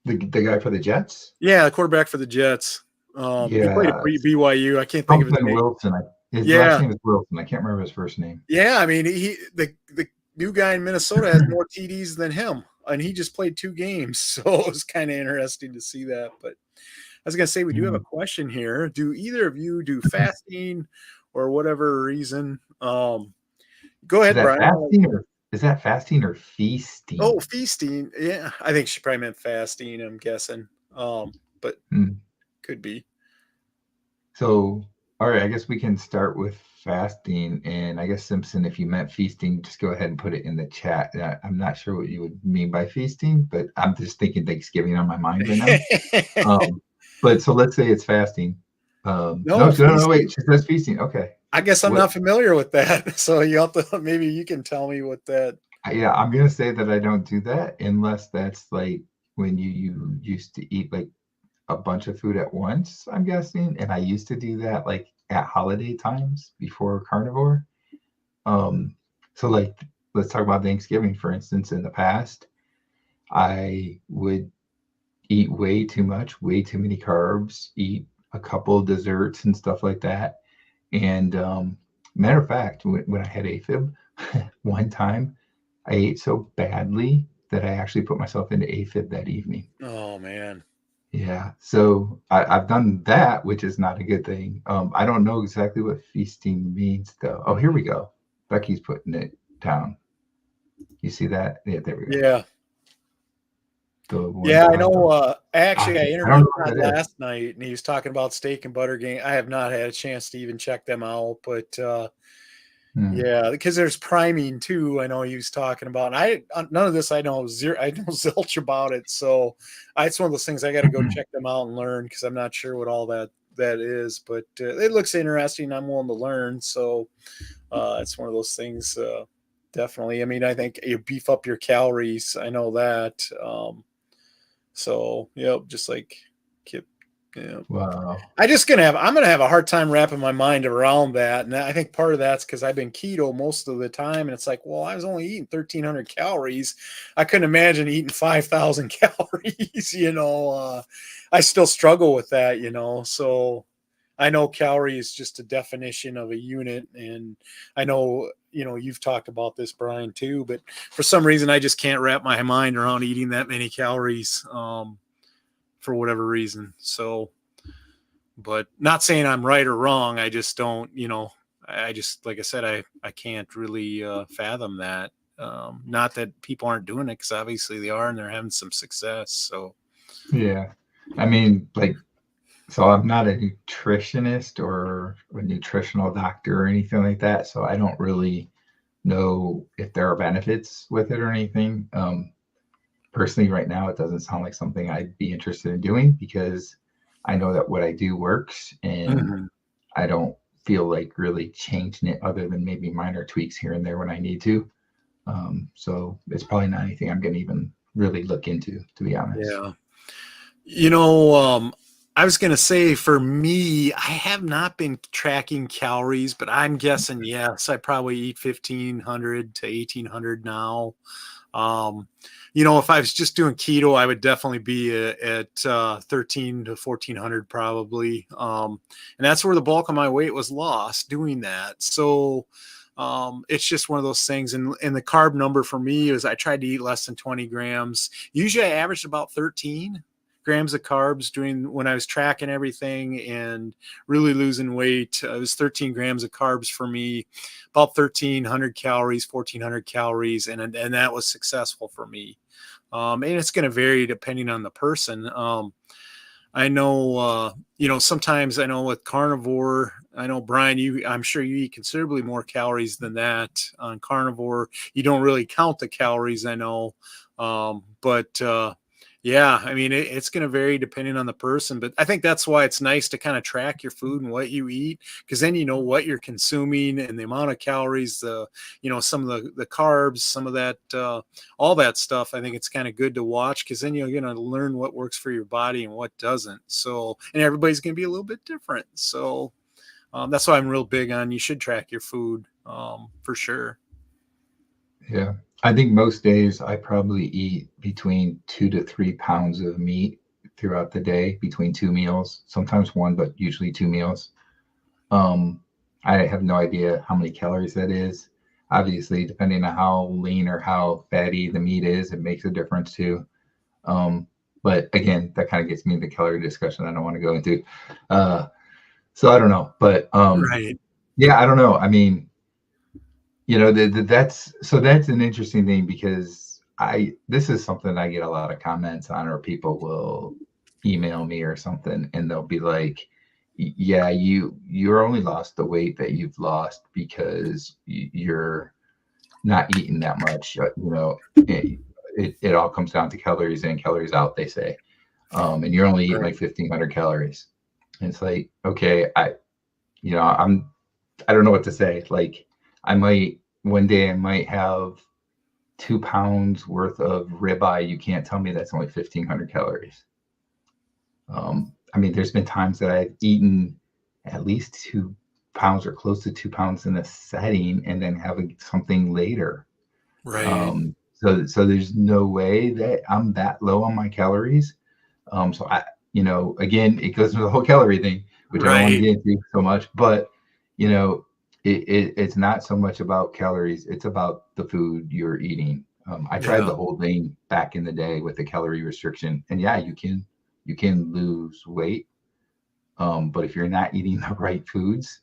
The guy for the Jets? Yeah, the quarterback for the Jets. He played at BYU. I can't think of his name. Wilson. His last name is Wilson. I can't remember his first name. Yeah, I mean, the new guy in Minnesota has more TDs than him. and he just played 2 games. So it was kind of interesting to see that. But I was going to say, we do have a question here. Do either of you do fasting or whatever reason? Go Is ahead, that Brian. fasting or feasting? Oh, feasting. Yeah, I think she probably meant fasting, I'm guessing. But could be. So, all right, I guess we can start with fasting. And I guess, Simpson, if you meant feasting, just go ahead and put it in the chat. I'm not sure what you would mean by feasting, but I'm just thinking Thanksgiving on my mind right now. But so let's say it's fasting. No, wait, she says feasting. Okay. I guess I'm not familiar with that. So you have to, maybe you can tell me what that. Yeah, I'm going to say that I don't do that unless that's like when you used to eat like a bunch of food at once, I'm guessing. And I used to do that like at holiday times before carnivore. So like, let's talk about Thanksgiving, for instance. In the past, I would eat way too much, way too many carbs, eat a couple of desserts and stuff like that. And matter of fact, when I had AFib one time, I ate so badly that I actually put myself into AFib that evening. Oh, man. Yeah. So I've done that, which is not a good thing. I don't know exactly what feasting means, though. Oh, here we go. Becky's putting it down. You see that? Yeah, there we go. Yeah. Yeah, I know. Actually, I interviewed Todd last night, and he was talking about steak and butter game. I have not had a chance to even check them out, but yeah, because there's priming too. I know he was talking about. And none of this I know zero. I know zilch about it, so it's one of those things I got to go check them out and learn because I'm not sure what all that is. But it looks interesting. I'm willing to learn, so it's one of those things. Definitely. I mean, I think you beef up your calories. I know that. So, yep, just like Kip. Yeah. Wow. I'm going to have a hard time wrapping my mind around that. And I think part of that's because I've been keto most of the time. And it's like, well, I was only eating 1,300 calories. I couldn't imagine eating 5,000 calories, I still struggle with that, so I know calorie is just a definition of a unit. And I know, you've talked about this, Brian, too, but for some reason, I just can't wrap my mind around eating that many calories for whatever reason. So, but not saying I'm right or wrong. I just don't, I just, like I said, I can't really fathom that. Not that people aren't doing it, because obviously they are, and they're having some success. So, yeah, I mean, so I'm not a nutritionist or a nutritional doctor or anything like that. So I don't really know if there are benefits with it or anything. Personally, right now, it doesn't sound like something I'd be interested in doing because I know that what I do works, and I don't feel like really changing it other than maybe minor tweaks here and there when I need to. So it's probably not anything I'm going to even really look into, to be honest. Yeah. I was going to say, for me, I have not been tracking calories, but I'm guessing, yes, I probably eat 1,500 to 1,800 now. If I was just doing keto, I would definitely be at 13 to 1,400 probably. And that's where the bulk of my weight was lost doing that. So it's just one of those things. And the carb number for me is I tried to eat less than 20 grams. Usually I averaged about 13 grams of carbs when I was tracking everything and really losing weight. It was 13 grams of carbs for me, about 1,300 calories, 1,400 calories. And that was successful for me. And it's going to vary depending on the person. I know, sometimes I know with carnivore, I know, Brian, I'm sure you eat considerably more calories than that on carnivore. You don't really count the calories, I know. But yeah, I mean, it's going to vary depending on the person, but I think that's why it's nice to kind of track your food and what you eat, because then you know what you're consuming and the amount of calories, some of the carbs, some of that, all that stuff. I think it's kind of good to watch, because then you're going to learn what works for your body and what doesn't. So, and everybody's going to be a little bit different. So that's why I'm real big on, you should track your food for sure. Yeah. I think most days I probably eat between 2 to 3 pounds of meat throughout the day between 2 meals, sometimes one, but usually 2 meals. I have no idea how many calories that is. obviously, depending on how lean or how fatty the meat is, it makes a difference too. But again, that kind of gets me into the calorie discussion I don't want to go into. So I don't know, but Right. yeah, I don't know. I mean, that's an interesting thing, because this is something I get a lot of comments on, or people will email me or something, and they'll be like, yeah, you're only lost the weight that you've lost because you're not eating that much. It all comes down to calories in, calories out, they say. And you're only eating Right. like 1,500 calories. And it's like, okay, I don't know what to say. Like, one day I might have 2 pounds worth of ribeye. You can't tell me that's only 1,500 calories. I mean, there's been times that I've eaten at least 2 pounds or close to 2 pounds in a setting, and then having something later. Right. So there's no way that I'm that low on my calories. So again, it goes into the whole calorie thing, which I don't want to Right. get into so much, but it's not so much about calories. It's about the food you're eating. I tried Yeah. the whole thing back in the day with the calorie restriction, and yeah, you can lose weight. But if you're not eating the right foods,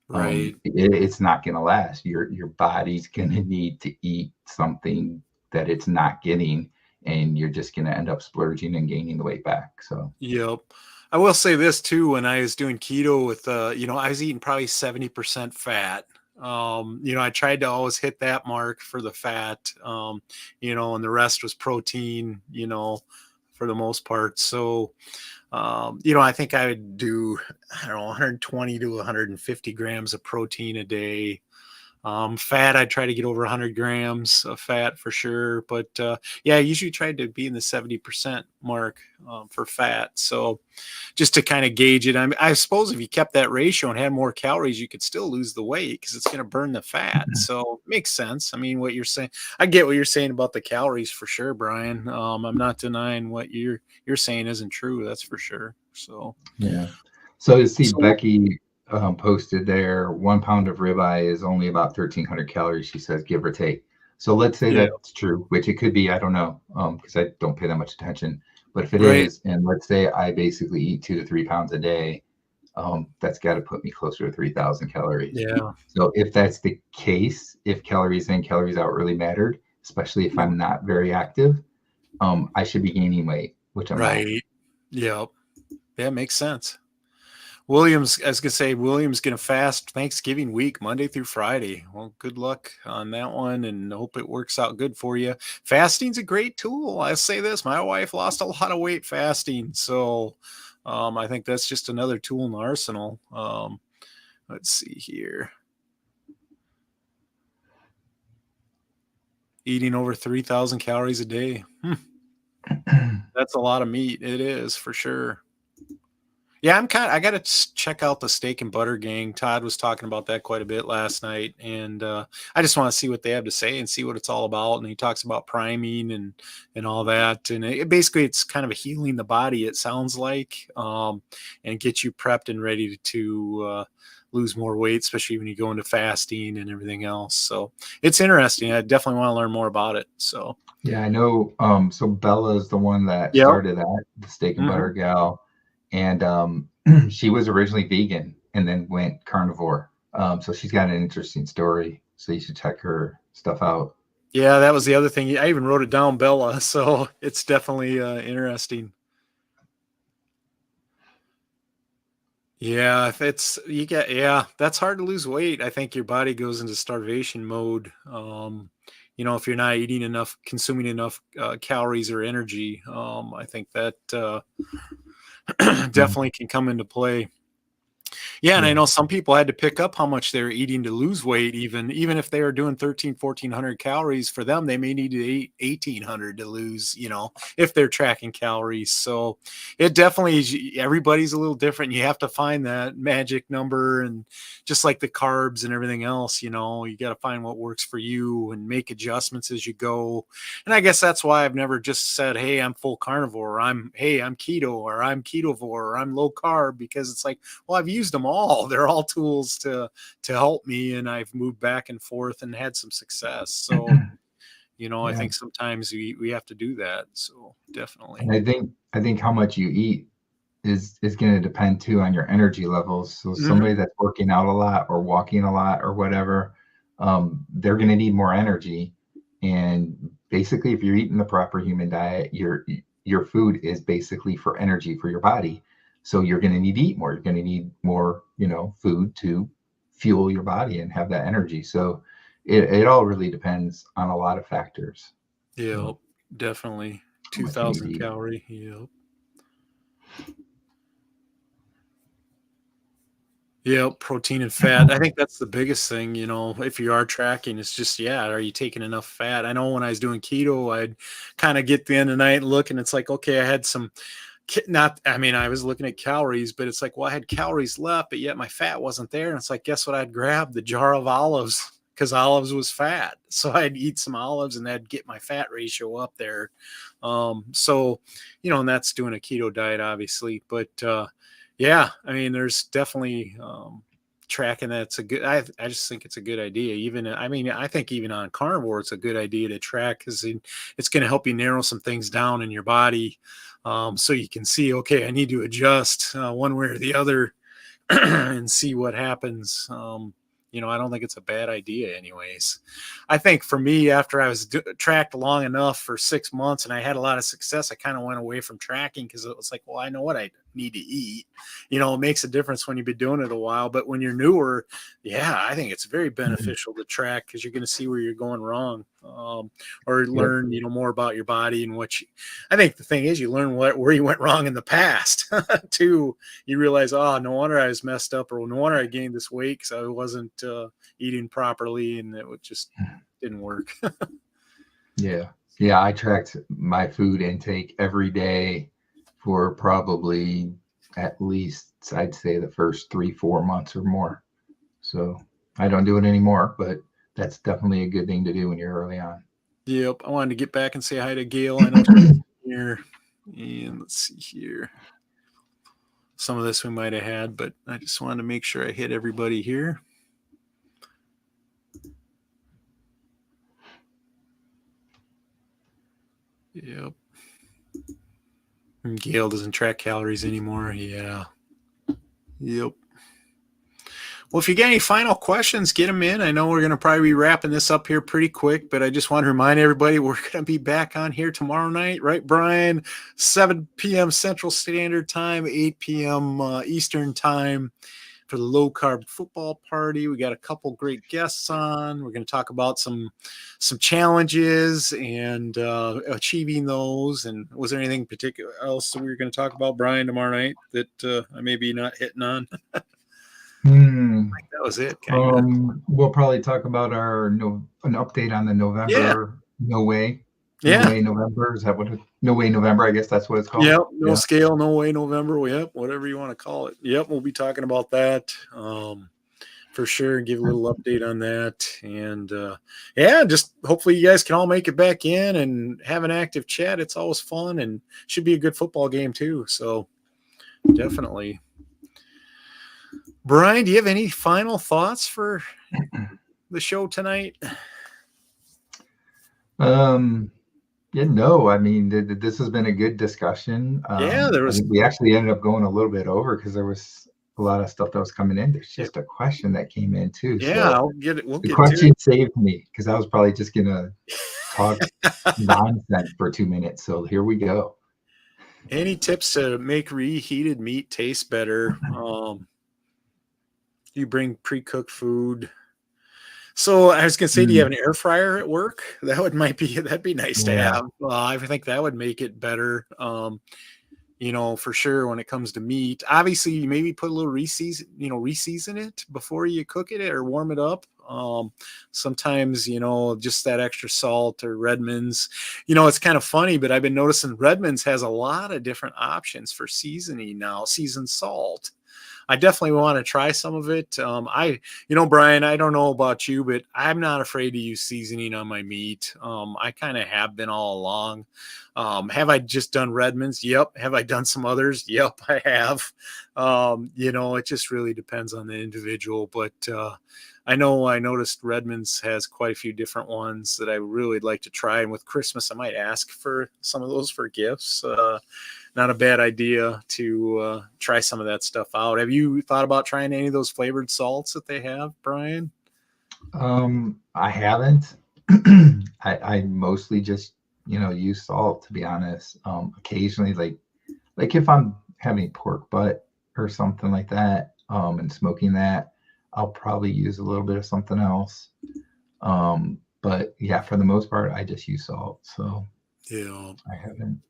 Right. it's not going to last. Your body's going to need to eat something that it's not getting, and you're just going to end up splurging and gaining the weight back. So Yep. I will say this too, when I was doing keto with, I was eating probably 70% fat. I tried to always hit that mark for the fat, and the rest was protein, for the most part. So, I think I would do, I don't know, 120 to 150 grams of protein a day. Fat, I try to get over 100 grams of fat for sure. But yeah, I usually try to be in the 70% mark for fat. So just to kind of gauge it, I suppose if you kept that ratio and had more calories, you could still lose the weight because it's going to burn the fat. So makes sense. I mean, what you're saying, I get what you're saying about the calories for sure, Brian. I'm not denying what you're saying isn't true. That's for sure. So, yeah. So you see, so Becky posted there, 1 pound of ribeye is only about 1,300 calories, she says, give or take. So let's say yeah, that's true, which it could be. I don't know, because I don't pay that much attention. But if it right, is, and let's say I basically eat 2 to 3 pounds a day, that's got to put me closer to 3,000 calories. yeah, So if that's the case, if calories in, calories out really mattered, especially if I'm not very active, I should be gaining weight, which I'm not. right, yeah, that makes sense. Williams, I was gonna say, Williams gonna fast Thanksgiving week, Monday through Friday. Well, good luck on that one, and hope it works out good for you. Fasting's a great tool. I say this: my wife lost a lot of weight fasting, so I think that's just another tool in the arsenal. Let's see here, eating over 3,000 calories a day. That's a lot of meat. It is for sure. Yeah, I got to check out the steak and butter gang. Todd was talking about that quite a bit last night, and I just want to see what they have to say and see what it's all about. And he talks about priming and all that, and basically it's kind of a healing the body. It sounds like, and get you prepped and ready to lose more weight, especially when you go into fasting and everything else. So it's interesting. I definitely want to learn more about it. So Yeah, I know. So Bella is the one that yep. started that, the steak and Hmm. butter gal, and she was originally vegan and then went carnivore. So she's got an interesting story. So you should check her stuff out. Yeah, that was the other thing. I even wrote it down, Bella. So it's definitely interesting. Yeah, if it's you get yeah, that's hard to lose weight. I think your body goes into starvation mode. If you're not eating enough, consuming enough calories or energy, I think that Yeah. definitely can come into play. Yeah, and I Yeah. know some people had to pick up how much they're eating to lose weight, even if they are doing 1,400 calories. For them, they may need to eat 1,800 to lose, if they're tracking calories. So it definitely is, everybody's a little different. You have to find that magic number, and just like the carbs and everything else, you got to find what works for you and make adjustments as you go. And I guess that's why I've never just said, "Hey, I'm full carnivore," or I'm keto, or I'm ketovore, or I'm low carb, because it's like, well, I've used them all. They're all tools to help me, and I've moved back and forth and had some success. So, I Yeah. think sometimes we have to do that. So definitely. And I think how much you eat is going to depend too on your energy levels. So somebody that's working out a lot or walking a lot or whatever, they're going to need more energy. And basically, if you're eating the proper human diet, your food is basically for energy for your body. So you're going to need to eat more. You're going to need more, food to fuel your body and have that energy. So it all really depends on a lot of factors. Yeah, So definitely. how much you need to 2,000 eat. calorie. Yep. Yep, protein and fat. I think that's the biggest thing, if you are tracking, it's just, are you taking enough fat? I know when I was doing keto, I'd kind of get the end of the night and look, and it's like, okay, I had some, I was looking at calories, but it's like, well, I had calories left, but yet my fat wasn't there. And it's like, guess what? I'd grab the jar of olives because olives was fat. So I'd eat some olives and that'd get my fat ratio up there. So, and that's doing a keto diet, obviously, but, there's definitely tracking that's a good, I just think it's a good idea. I think even on carnivore, it's a good idea to track because it's going to help you narrow some things down in your body. So you can see, okay, I need to adjust one way or the other and see what happens. I don't think it's a bad idea anyways. I think for me, after I was tracked long enough for 6 months and I had a lot of success, I kind of went away from tracking because it was like, well, I know what I need to eat. It makes a difference when you've been doing it a while, but when you're newer, I think it's very beneficial to track because you're going to see where you're going wrong, or learn, more about your body and I think the thing is you learn where you went wrong in the past too. You realize, oh, no wonder I was messed up, or no wonder I gained this weight because I wasn't eating properly and it just didn't work. Yeah, I tracked my food intake every day for probably at least, I'd say, the first 3-4 months or more. So I don't do it anymore, but that's definitely a good thing to do when you're early on. Yep. I wanted to get back and say hi to Gail. I know she's here. And let's see here. Some of this we might have had, but I just wanted to make sure I hit everybody here. Yep. And Gail doesn't track calories anymore. Yeah. Yep. Well, if you get any final questions, get them in. I know we're going to probably be wrapping this up here pretty quick, but I just want to remind everybody we're going to be back on here tomorrow night, right, Brian? 7 p.m. Central Standard Time, 8 p.m. Eastern Time for the Low Carb Football Party. We got a couple great guests on. We're going to talk about some challenges and achieving those. And was there anything particular else that we were going to talk about, Brian, tomorrow night that I may be not hitting on? That was it. We'll probably talk about an update on the November No Way November. Is that what No Way November? I guess that's what it's called. Yep. No scale, no way November. Yep. Whatever you want to call it. Yep. We'll be talking about that for sure, and give a little update on that. And just hopefully you guys can all make it back in and have an active chat. It's always fun and should be a good football game too. So definitely. Brian, do you have any final thoughts for the show tonight? No, I mean, this has been a good discussion. We actually ended up going a little bit over because there was a lot of stuff that was coming in. There's just a question that came in too. Yeah, so I'll get it. The question saved me because I was probably just gonna talk nonsense for 2 minutes. So here we go. Any tips to make reheated meat taste better? You bring pre-cooked food. So I was gonna say, do you have an air fryer at work? That'd be nice to have. I think that would make it better. For sure when it comes to meat. Obviously, you maybe put a little reseason it before you cook it or warm it up. Sometimes, just that extra salt or Redmond's. It's kind of funny, but I've been noticing Redmond's has a lot of different options for seasoning now, seasoned salt. I definitely want to try some of it. Brian, I don't know about you, but I'm not afraid to use seasoning on my meat. I kind of have been all along. Have I just done Redmond's? Yep. Have I done some others? Yep, I have. It just really depends on the individual, but I noticed Redmond's has quite a few different ones that I really would like to try. And with Christmas, I might ask for some of those for gifts. Not a bad idea to try some of that stuff out. Have you thought about trying any of those flavored salts that they have, Brian? I haven't. I mostly just, use salt, to be honest. Occasionally, like if I'm having pork butt or something like that, and smoking that, I'll probably use a little bit of something else. But yeah, for the most part, I just use salt. So yeah, I haven't.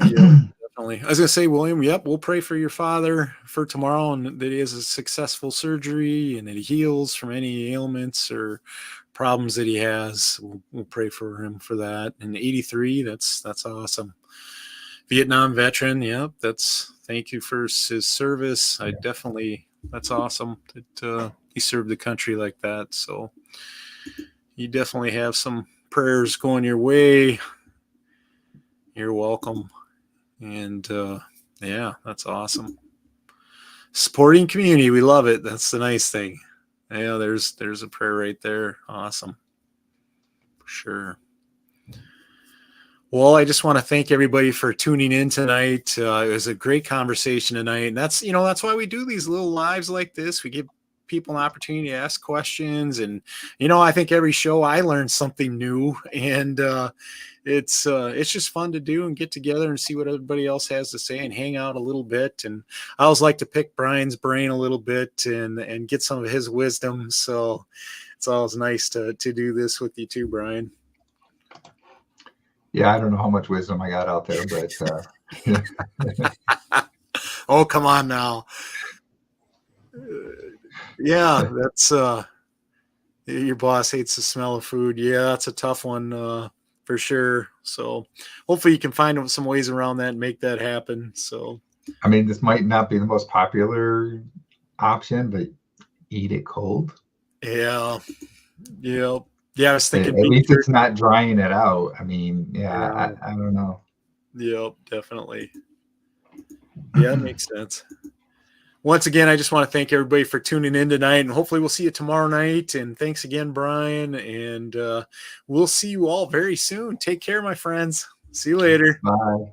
Yeah, definitely. I was gonna say, William, yep, we'll pray for your father for tomorrow and that he has a successful surgery and that he heals from any ailments or problems that he has. We'll pray for him for that. And 83, that's awesome. Vietnam veteran, yep, thank you for his service. That's awesome that he served the country like that. So you definitely have some prayers going your way. You're welcome. And yeah, that's awesome. Supporting community, we love it. That's the nice thing. Yeah, there's a prayer right there. Awesome. For sure. Well, I just want to thank everybody for tuning in tonight. It was a great conversation tonight. And that's why we do these little lives like this. We give people an opportunity to ask questions. And, I think every show I learn something new. And it's just fun to do and get together and see what everybody else has to say and hang out a little bit. And I always like to pick Brian's brain a little bit and get some of his wisdom. So it's always nice to do this with you too, Brian. Yeah, I don't know how much wisdom I got out there, but oh, come on now. Yeah, that's your boss hates the smell of food. Yeah, that's a tough one for sure. So hopefully you can find some ways around that and make that happen. So I mean, this might not be the most popular option, but eat it cold. Yeah. Yeah, I was thinking at least it's not drying it out. I mean, I don't know. Yep, definitely. Yeah, it makes sense. Once again, I just want to thank everybody for tuning in tonight, and hopefully we'll see you tomorrow night. And thanks again, Brian. And we'll see you all very soon. Take care, my friends. See you later. Bye.